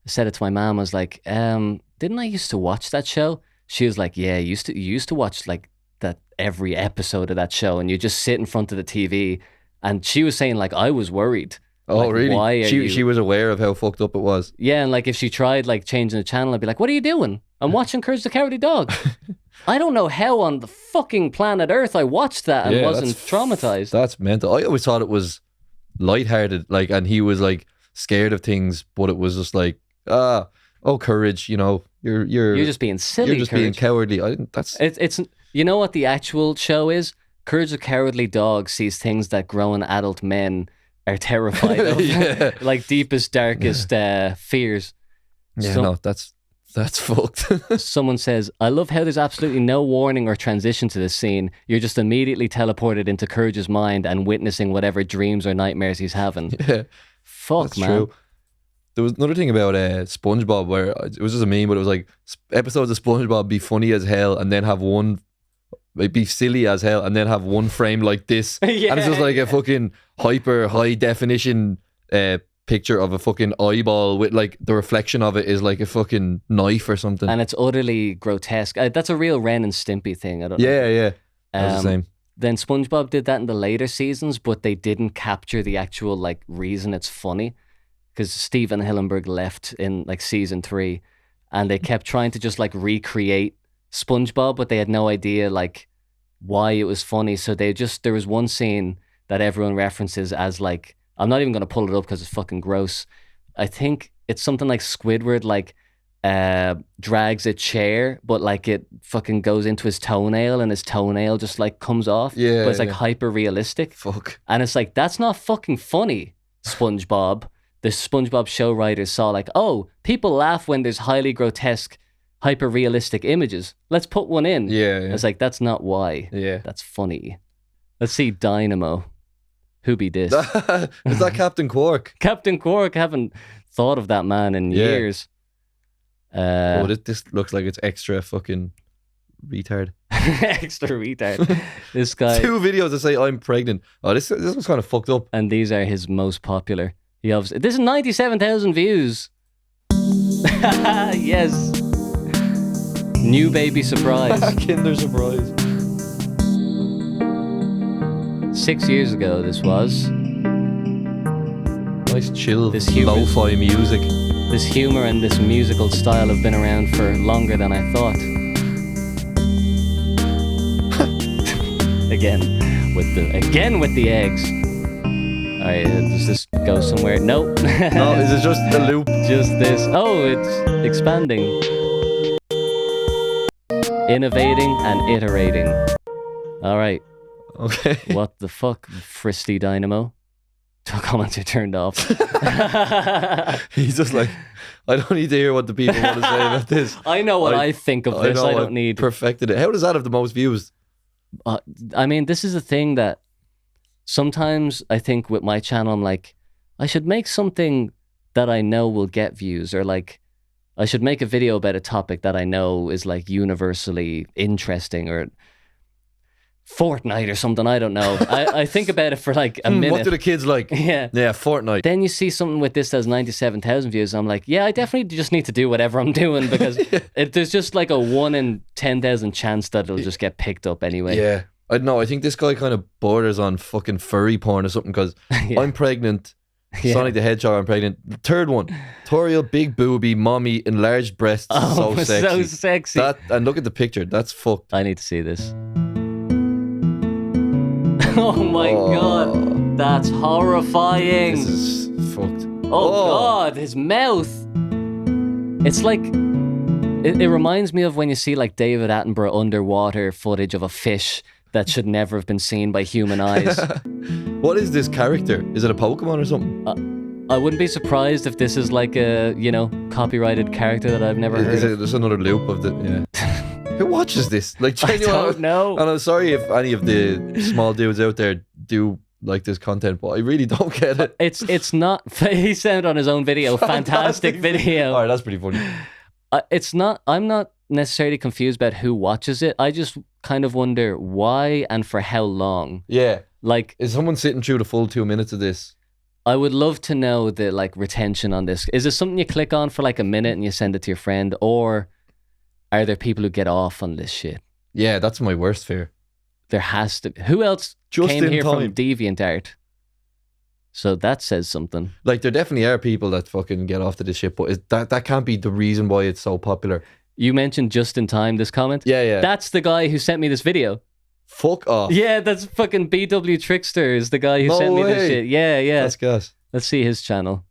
I said it to my mom. I was like, didn't I used to watch that show? She was like, yeah, you used to watch like that every episode of that show, and you just sit in front of the TV. And she was saying, like, I was worried. Oh, like, really? Why she was aware of how fucked up it was. Yeah, and like if she tried like changing the channel, I'd be like, what are you doing? I'm watching Courage the Cowardly Dog. I don't know how on the fucking planet Earth I watched that and wasn't traumatized. That's mental. I always thought it was lighthearted, like, and he was like scared of things, but it was just like, courage, you're just being silly. You're just being cowardly. It's you know what the actual show is? Courage the Cowardly Dog sees things that grown adult men are terrified of, like deepest, darkest fears. Yeah, no, that's fucked. Someone says, I love how there's absolutely no warning or transition to this scene. You're just immediately teleported into Courage's mind and witnessing whatever dreams or nightmares he's having. Yeah, fuck, that's man. True. There was another thing about SpongeBob where it was just a meme, but it was like episodes of SpongeBob be funny as hell and then have one, like, be silly as hell and then have one frame like this. Yeah. And it's just like a fucking hyper high definition picture of a fucking eyeball with like the reflection of it is like a fucking knife or something. And it's utterly grotesque. That's a real Ren and Stimpy thing. I don't know. Yeah. That's the same. then SpongeBob did that in the later seasons, but they didn't capture the actual like reason it's funny, because Steven Hillenburg left in like season 3, and they kept trying to just like recreate SpongeBob, but they had no idea like why it was funny. So there was one scene that everyone references as like, I'm not even going to pull it up because it's fucking gross. I think it's something like Squidward like drags a chair, but like it fucking goes into his toenail and his toenail just like comes off. Yeah, but it's like yeah. hyper realistic. Fuck. And it's like, that's not fucking funny, SpongeBob. The SpongeBob show writers saw like, oh, people laugh when there's highly grotesque, hyper realistic images. Let's put one in. Yeah, yeah. It's like, that's not why. Yeah. That's funny. Let's see Dynamo. Who be this? Is that Captain Quark? Captain Quark. Haven't thought of that man in years. This looks like it's extra fucking retard. Extra retard. This guy. 2 videos that say I'm pregnant. Oh, this was kind of fucked up. And these are his most popular. This is 97,000 views. Yes. New baby surprise. Kinder surprise. 6 years ago this was. Nice chill, This lo-fi music. This humor and this musical style have been around for longer than I thought. Again with the eggs. All right, does this go somewhere? Nope. No, is it just a loop? Just this. Oh, it's expanding. Innovating and iterating. All right. Okay. What the fuck, Fristy Dynamo? Comments are turned off. He's just like, I don't need to hear what the people want to say about this. I know what I think of this. I don't need. Perfected it. How does that have the most views? I mean, this is a thing that sometimes I think with my channel, I'm like, I should make something that I know will get views, or like, I should make a video about a topic that I know is like universally interesting, or Fortnite or something. I don't know. I think about it for like a minute. What do the kids like? Yeah. Yeah, Fortnite. Then you see something with this that has 97,000 views. I'm like, yeah, I definitely just need to do whatever I'm doing, because there's just like a 1 in 10,000 chance that it'll just get picked up anyway. Yeah. I don't know. I think this guy kind of borders on fucking furry porn or something, because I'm pregnant. Yeah. Sonic the Hedgehog, I'm pregnant. The third one, Toriel, big booby, mommy, enlarged breasts, Oh, so sexy. so sexy. And look at the picture. That's fucked. I need to see this. Oh my god, that's horrifying. This is fucked. Oh god, his mouth. It's like, it reminds me of when you see like David Attenborough underwater footage of a fish that should never have been seen by human eyes. What is this character? Is it a Pokemon or something? I wouldn't be surprised if this is like a, copyrighted character that I've never heard of. There's another loop of the, yeah. Who watches this? Like, genuine, I don't know. And I'm sorry if any of the small dudes out there do like this content, but I really don't get it. It's not, he sent it on his own video, fantastic video. Alright, that's pretty funny. I'm not necessarily confused about who watches it. I just kind of wonder why and for how long. Yeah. Like, is someone sitting through the full 2 minutes of this? I would love to know the like retention on this. Is this something you click on for like a minute and you send it to your friend, or are there people who get off on this shit? Yeah, that's my worst fear. There has to. Who else came here from DeviantArt? So that says something. Like, there definitely are people that fucking get off to this shit, but that can't be the reason why it's so popular. You mentioned Just in Time, this comment? Yeah. That's the guy who sent me this video. Fuck off. Yeah, that's fucking BW Trickster is the guy who sent me this shit. Yeah. That's gas. Let's see his channel.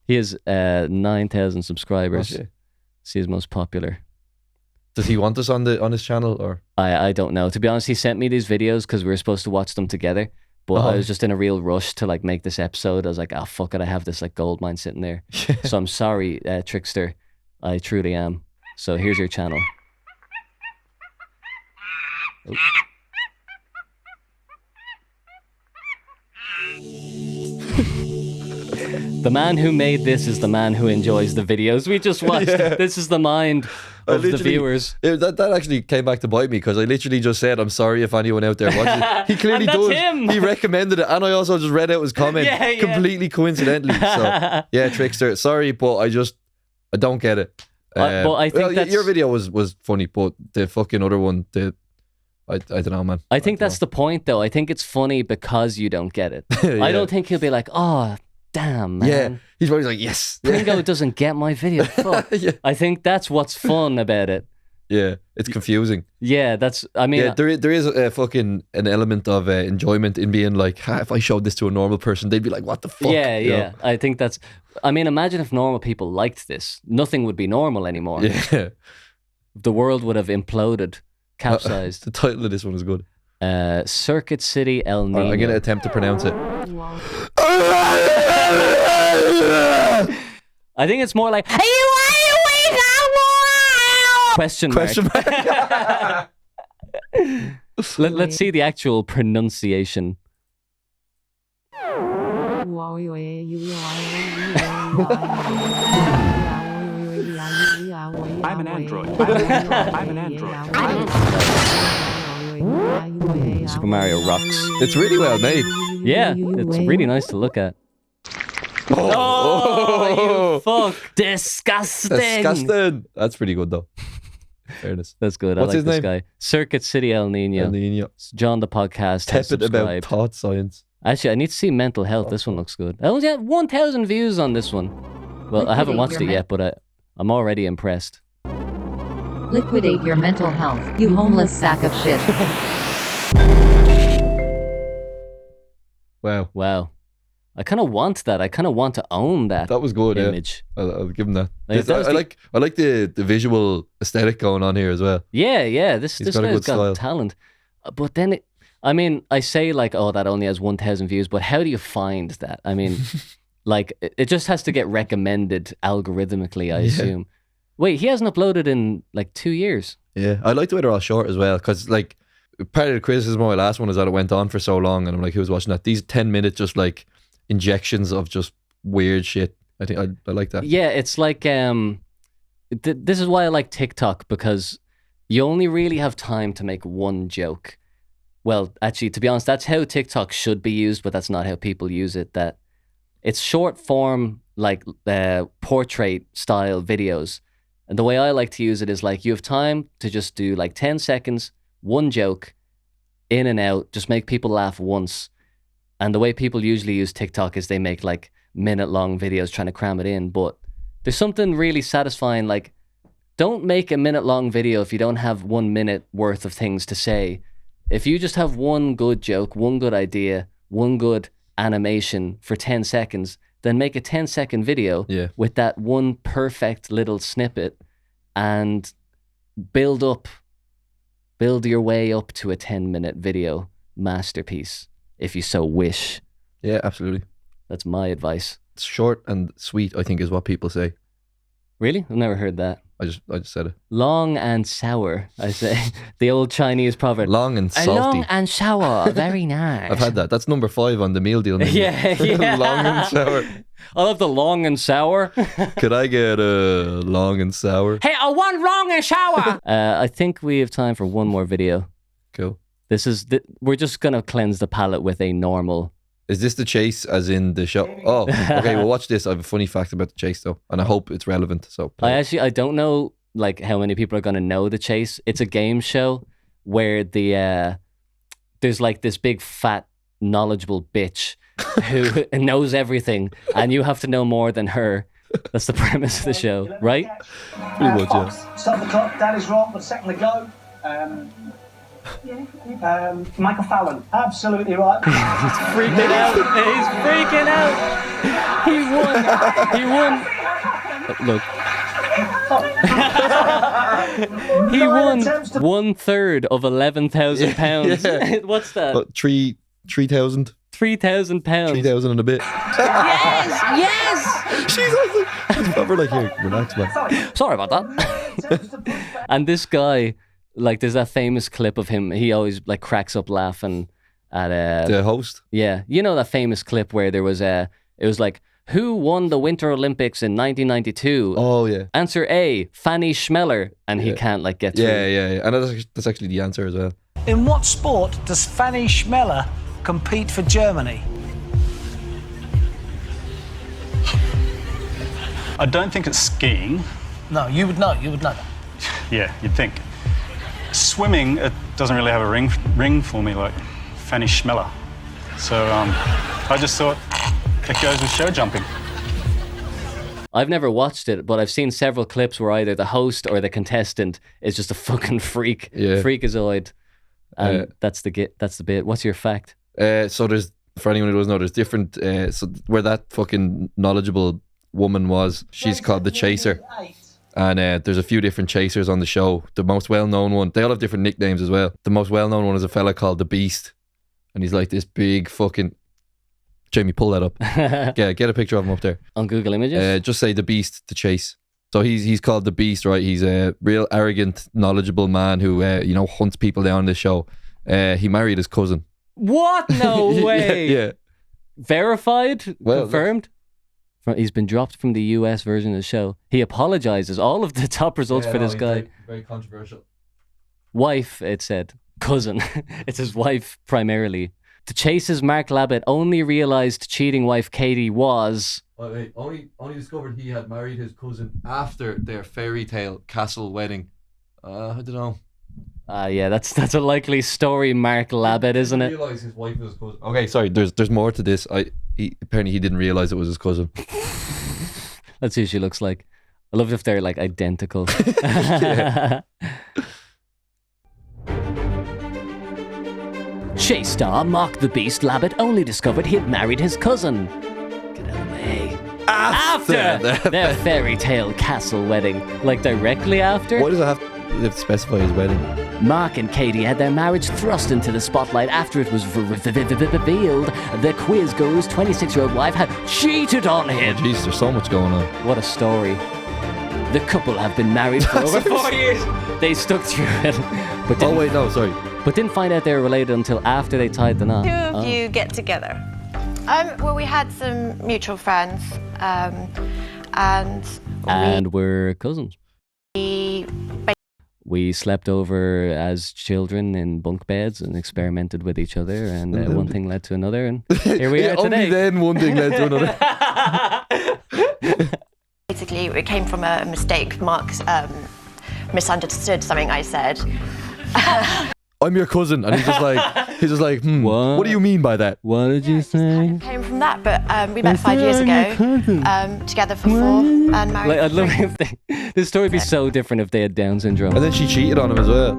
He has 9,000 subscribers. Okay. See his most popular. Does he want us on his channel, or? I don't know. To be honest, he sent me these videos because we were supposed to watch them together. But I was just in a real rush to like make this episode. I was like, fuck it, I have this like gold mine sitting there. So I'm sorry, Trickster. I truly am. So here's your channel. Oh. The man who made this is the man who enjoys the videos we just watched. Yeah. This is the mind of the viewers. That actually came back to bite me, because I literally just said, I'm sorry if anyone out there watches it. He clearly does. Him. He recommended it, and I also just read out his comment completely coincidentally. So yeah, Trickster, sorry, but I don't get it. But I think your video was funny, but the fucking other one, the I don't know, man. I think that's the point, though. I think it's funny because you don't get it. Yeah. I don't think he'll be like, oh, damn, man. Yeah, he's always like, yes. Pringo doesn't get my video. Fuck. Yeah. I think that's what's fun about it. Yeah, it's confusing. Yeah, I mean... Yeah, there is a fucking an element of enjoyment in being like, if I showed this to a normal person, they'd be like, what the fuck? Yeah, you yeah. know? I think that's... I mean, imagine if normal people liked this. Nothing would be normal anymore. Yeah. The world would have imploded, capsized. The title of this one is good. Circuit City El Nino. I'm going to attempt to pronounce it. I think it's more like... Question mark. Let's see the actual pronunciation. I'm an android. I'm an android. Super Mario rocks. It's really well made. Yeah, it's really nice to look at. Oh, you fuck. Disgusting. Disgusting. That's pretty good, though. Fairness. That's good. What's I like his this name? guy. Circuit City El Nino. El Nino. John the podcast. has Tepid about subscribed. thought science. Actually, I need to see mental health. This one looks good. I only had 1,000 views on this one. Well, I haven't watched it yet, but I'm already impressed. Liquidate your mental health, you homeless sack of shit. Wow. Wow. I kind of want that. I kind of want to own that. That was good. Image. Yeah. I'll give him that. Like, I like the visual aesthetic going on here as well. Yeah. This He's got a guy's good got style. talent. But then, I say like, oh, that only has 1,000 views. But how do you find that? I mean, like, it just has to get recommended algorithmically, I assume. Wait, he hasn't uploaded in like 2 years. Yeah, I like the way they're all short as well, because like part of the criticism of my last one is that it went on for so long, and I'm like, who was watching that? These 10-minute just like injections of just weird shit. I think I like that. Yeah, it's like this is why I like TikTok, because you only really have time to make one joke. Well, actually, to be honest, that's how TikTok should be used, but that's not how people use it. That it's short form, like portrait style videos. And the way I like to use it is like, you have time to just do like 10 seconds, one joke, in and out, just make people laugh once. And the way people usually use TikTok is they make like minute-long videos trying to cram it in. But there's something really satisfying, like, don't make a minute-long video if you don't have 1 minute worth of things to say. If you just have one good joke, one good idea, one good animation for 10 seconds, then make a 10-second video with that one perfect little snippet and build your way up to a 10-minute video masterpiece, if you so wish. Yeah, absolutely. That's my advice. It's short and sweet, I think, is what people say. Really? I've never heard that. I just said it. Long and sour, I say. The old Chinese proverb. Long and salty. Long and sour. Very nice. I've had that. That's number 5 on the meal deal menu. Yeah. Long and sour. I love the long and sour. Could I get a long and sour? Hey, I want long and sour. I think we have time for one more video. Cool. We're just going to cleanse the palate with a normal... Is this the chase as in the show? Oh, okay. Well, watch this. I have a funny fact about the chase, though, and I hope it's relevant. So I don't know like how many people are going to know the chase. It's a game show where there's like this big fat knowledgeable bitch who knows everything, and you have to know more than her. That's the premise of the show, right? Pretty much, yeah. Stop the clock. Daddy's wrong, but second to go. Michael Fallon, absolutely right. He's freaking out. He's freaking out. He won. Look. He won 1/3 of £11,000. Yeah. What's that? 3,000. £3,000. 3,000 and a bit. Yes. She's probably like, here, relax, man. Sorry about that. And this guy, like, there's that famous clip of him. He always like cracks up laughing at the host. Yeah, you know that famous clip where there was it was like, who won the Winter Olympics in 1992? Oh yeah. Answer A, Fanny Schmeller, and he can't like get through. Yeah. And that's actually the answer as well. In what sport does Fanny Schmeller compete for Germany? I don't think it's skiing. No, you would know. You would know that. Yeah, you'd think. Swimming, it doesn't really have a ring for me like Fanny Schmeller. So I just thought it goes with show jumping. I've never watched it, but I've seen several clips where either the host or the contestant is just a fucking freak. Yeah. Freakazoid. And that's the bit. What's your fact? So there's, for anyone who doesn't know, there's different, so where that fucking knowledgeable woman was, she's called the Chaser. And there's a few different chasers on the show. The most well-known one, they all have different nicknames as well. The most well-known one is a fella called the Beast. And he's like this big fucking... Jamie, pull that up. Yeah, get a picture of him up there. On Google Images? Just say the Beast to Chase. So he's called the Beast, right? He's a real arrogant, knowledgeable man who, hunts people down this show. He married his cousin. What? No way. Yeah. Verified? Confirmed? He's been dropped from the US version of the show. He apologizes. All of the top results for this guy. Very controversial. Wife, it said. Cousin. It's his wife primarily. To Chase's Mark Labbett only realised cheating wife Katie was... Wait, only discovered he had married his cousin after their fairy tale castle wedding. I don't know. Yeah, that's a likely story, Mark Labbett, isn't it? Realise his wife was his cousin. Okay, sorry. There's more to this. Apparently he didn't realise it was his cousin. Let's see what she looks like. I love if they're like identical. Chase star Mark the Beast Labbett only discovered he had married his cousin. Get out of the way. After their fairy tale castle wedding. Like directly after? Why does it have to specify his wedding? Mark and Katie had their marriage thrust into the spotlight after it was revealed the quiz guru's 26-year-old wife had cheated on him. Oh, jeez, there's so much going on. What a story. The couple have been married for over 4 years. They stuck through it. But But didn't find out they were related until after they tied the knot. Two of you get together? Well, we had some mutual friends, and we're cousins. We slept over as children in bunk beds and experimented with each other, and one thing led to another, and here we are today. Only then one thing led to another. Basically, it came from a mistake. Mark misunderstood something I said. I'm your cousin, and he's just like, what do you mean by that? What did you say? It came from that, but we met 5 years ago, together for 4 and married. Like, I'd love if this story would be so different if they had Down syndrome. And then she cheated on him as well.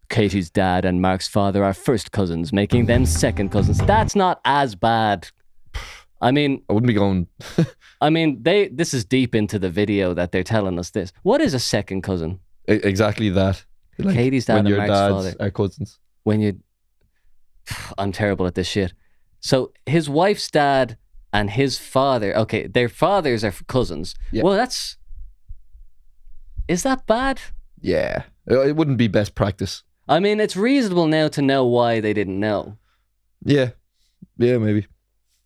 Katie's dad and Mark's father are first cousins, making them second cousins. That's not as bad. I mean, I wouldn't be going. I mean, this is deep into the video that they're telling us this. What is a second cousin? Exactly that. Like Katie's dad and Mark's father are cousins. I'm terrible at this shit. So his wife's dad and his father, okay, their fathers are cousins. Yeah. Well, is that bad? Yeah, it wouldn't be best practice. I mean, it's reasonable now to know why they didn't know. Yeah, maybe.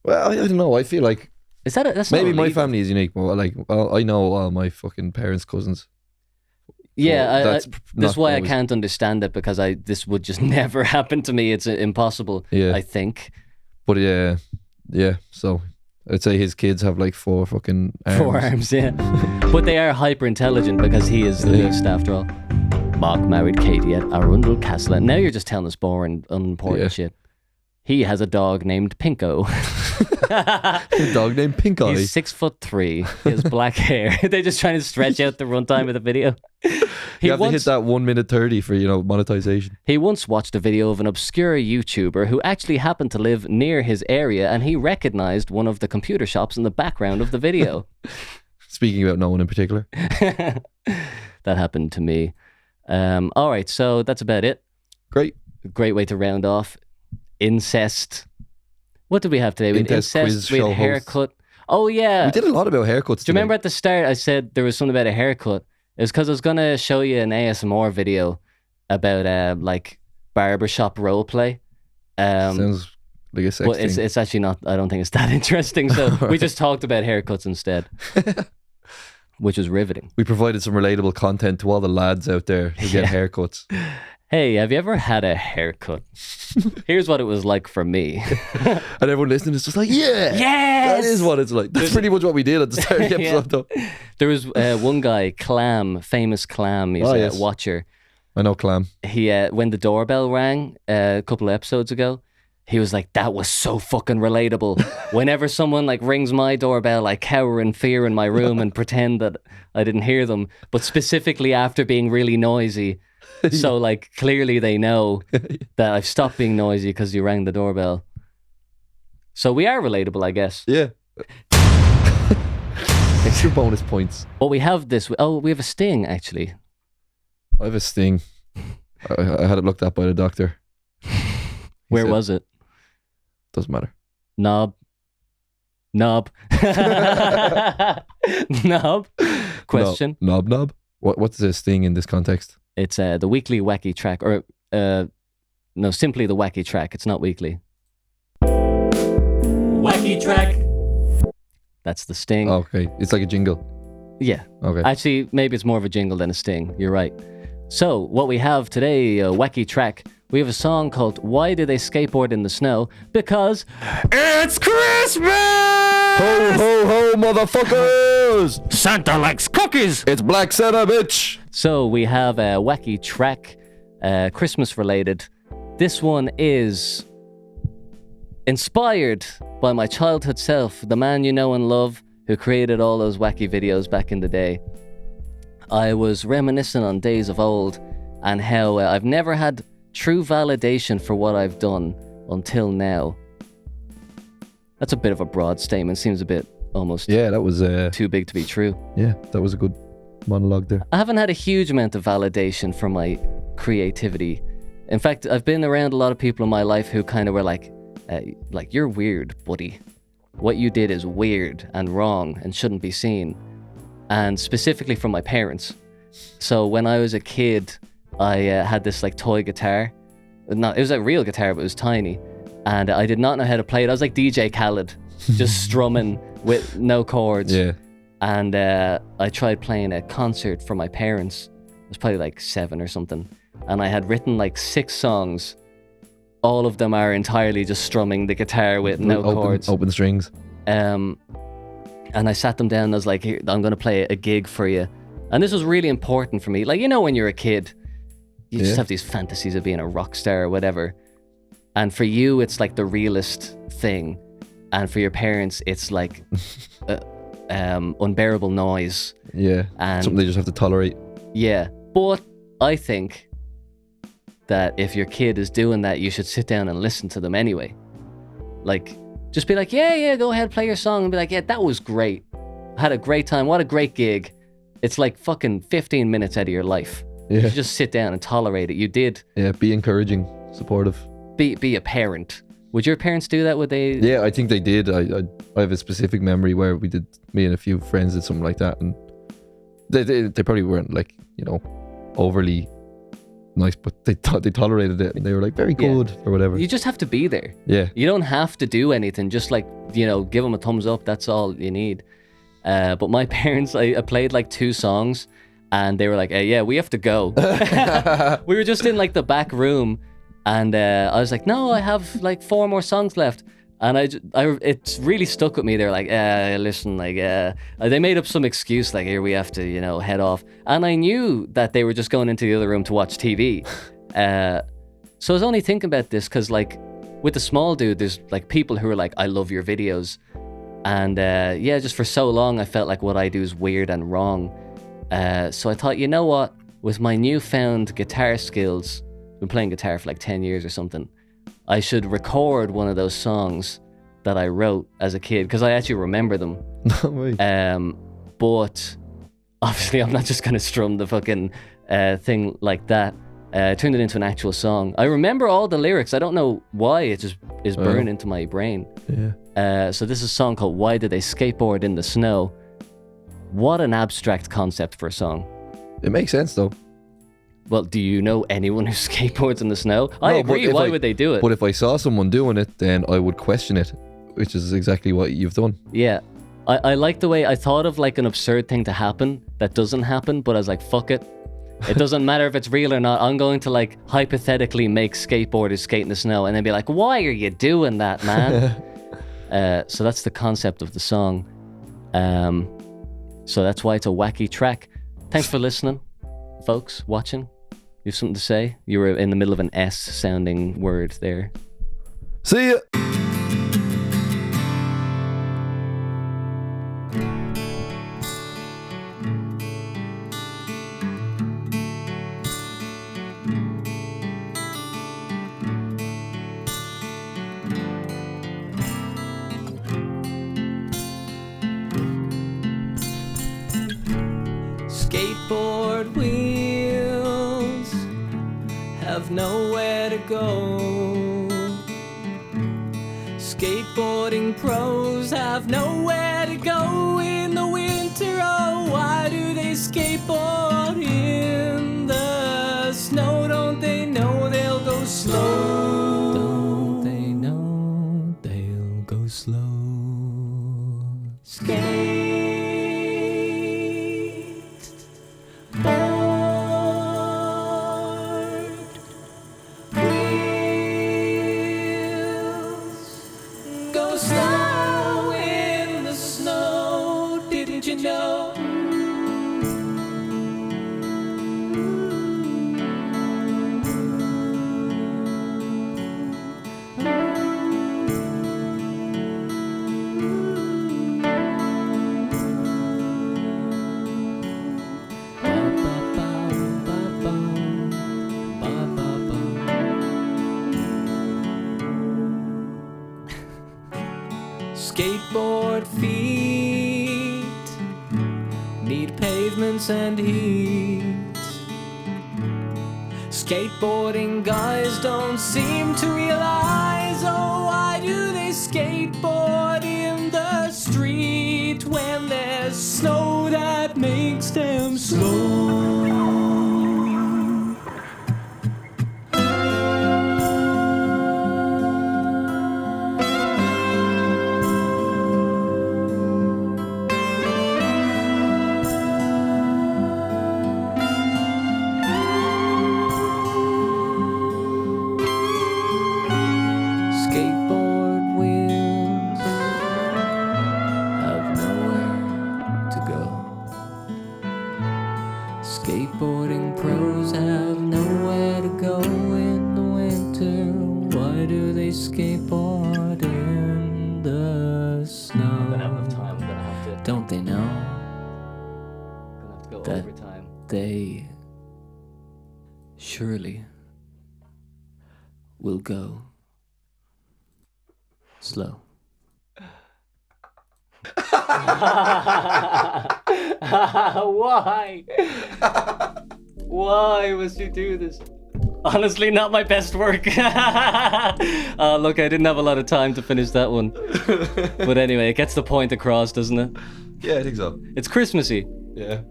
Well, I don't know. I feel like that's maybe my family is unique, but I know all my fucking parents' cousins. Yeah, that's that's why always... I can't understand it, because this would just never happen to me. It's impossible, I think. But yeah. So I'd say his kids have like 4 fucking arms. 4 arms, yeah. But they are hyper intelligent because he is the least after all. Mark married Katie at Arundel Castle. And now you're just telling us boring, unimportant shit. He has a dog named Pinko. A dog named Pinko. He's 6'3". He has black hair. They're just trying to stretch out the runtime of the video. You have to hit that 1 minute 30 for monetization. He once watched a video of an obscure YouTuber who actually happened to live near his area, and he recognized one of the computer shops in the background of the video. Speaking about no one in particular. That happened to me. All right, so that's about it. Great way to round off. Incest. What did we have today? We had incest, we had haircut. Oh yeah, we did a lot about haircuts. Do you remember at the start I said there was something about a haircut? It was because I was gonna show you an ASMR video about like barbershop role play. Sounds like a sex but thing. It's actually not. I don't think it's that interesting. So we just talked about haircuts instead, which was riveting. We provided some relatable content to all the lads out there who get haircuts. Hey, have you ever had a haircut? Here's what it was like for me. And everyone listening is just like, yeah, yes! That is what it's like. That's pretty much what we did at the start of the episode, though. There was one guy, Clam, famous Clam, he's a watcher. I know Clam. He when the doorbell rang a couple of episodes ago, he was like, that was so fucking relatable. Whenever someone like rings my doorbell, I cower in fear in my room and pretend that I didn't hear them. But specifically after being really noisy. So like clearly they know that I've stopped being noisy because you rang the doorbell. So we are relatable, I guess. Yeah. Extra bonus points. But we have this. We have a sting actually. I have a sting. I had it looked at by the doctor. Where was it? Doesn't matter. Knob. Knob. Question. Knob. What's the sting in this context? It's the weekly Whacky Track, or no, simply the Whacky Track. It's not weekly. Whacky Track. That's the sting. Okay, it's like a jingle. Yeah. Okay. Actually, maybe it's more of a jingle than a sting. You're right. So, what we have today, Whacky Track, we have a song called Why Do They Skateboard in the Snow? Because it's Christmas! Ho, ho, ho, motherfuckers! Santa likes cookies! It's Black Santa, bitch! So, we have a Whacky Track, Christmas related. This one is inspired by my childhood self, the man you know and love, who created all those wacky videos back in the day. I was reminiscing on days of old and how I've never had true validation for what I've done until now. That's a bit of a broad statement. Seems a bit almost that was too big to be true. Yeah, that was a good monologue there. I haven't had a huge amount of validation for my creativity. In fact, I've been around a lot of people in my life who kind of were like, you're weird, buddy. What you did is weird and wrong and shouldn't be seen. And specifically from my parents. So when I was a kid, I had this like toy guitar. No, it was a real guitar, but it was tiny. And I did not know how to play it. I was like DJ Khaled, just strumming with no chords. Yeah. And I tried playing a concert for my parents. I was probably like 7 or something. And I had written like 6 songs. All of them are entirely just strumming the guitar with no chords. Open strings. And I sat them down and I was like, here, I'm going to play a gig for you. And this was really important for me. Like, you know, when you're a kid, you just have these fantasies of being a rock star or whatever. And for you, it's like the realest thing. And for your parents, it's like unbearable noise. Yeah. And something they just have to tolerate. Yeah. But I think that if your kid is doing that, you should sit down and listen to them anyway. Like, just be like, yeah, go ahead, play your song. And be like, yeah, that was great. I had a great time. What a great gig. It's like fucking 15 minutes out of your life. Yeah. You just sit down and tolerate it. You did. Yeah, be encouraging, supportive. Be a parent. Would your parents do that? Would they? Yeah, I think they did. I have a specific memory where me and a few friends did something like that. And they probably weren't like, you know, overly nice, but they tolerated it and they were like, very good or whatever. You just have to be there. Yeah. You don't have to do anything. Just like, you know, give them a thumbs up. That's all you need. But my parents, I played like 2 songs and they were like, yeah, we have to go. We were just in like the back room and I was like, no, I have like 4 more songs left. And it's really stuck with me. They're like, listen, like, they made up some excuse, like, here we have to, you know, head off. And I knew that they were just going into the other room to watch TV. So I was only thinking about this because, like, with the small dude, there's like people who are like, I love your videos. And just for so long, I felt like what I do is weird and wrong. So I thought, you know what? With my newfound guitar skills, I've been playing guitar for like 10 years or something, I should record one of those songs that I wrote as a kid because I actually remember them. No way. But obviously I'm not just going to strum the fucking thing like that. I turned it into an actual song. I remember all the lyrics. I don't know why. It just is burned into my brain. Yeah. So this is a song called Why Do They Skateboard in the Snow? What an abstract concept for a song. It makes sense though. Well, do you know anyone who skateboards in the snow? I agree. Why would they do it? But if I saw someone doing it, then I would question it, which is exactly what you've done. Yeah. I like the way I thought of like an absurd thing to happen that doesn't happen, but I was like, fuck it. It doesn't matter if it's real or not. I'm going to like hypothetically make skateboarders skate in the snow and then be like, why are you doing that, man? So that's the concept of the song. So that's why it's a wacky track. Thanks for listening, folks, watching. have something to say? You were in the middle of an S sounding word there. See ya! Skateboard wheels have nowhere to go. Skateboarding pros have nowhere to go in the winter. Oh, why do they skateboard in the snow? Don't they know they'll go slow? Don't they know they'll go slow? Skate. Go slow in the snow, didn't you know? Skateboard feet need pavements and heat. Skateboarding guys don't seem to realize, oh, why do they skateboard in the street when there's snow that makes them slow? Skateboard wheels have nowhere to go. Skateboarding pros have nowhere to go in the winter. Why do they skateboard in the snow? I'm gonna have enough time. I'm gonna have to. Don't they know? I'm gonna have to go that overtime. They surely will go slow. Why? Why must you do this? Honestly, not my best work. Look, I didn't have a lot of time to finish that one. But anyway, it gets the point across, doesn't it? Yeah, I think so. It's Christmassy. Yeah.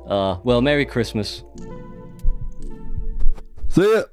Well, Merry Christmas. See ya!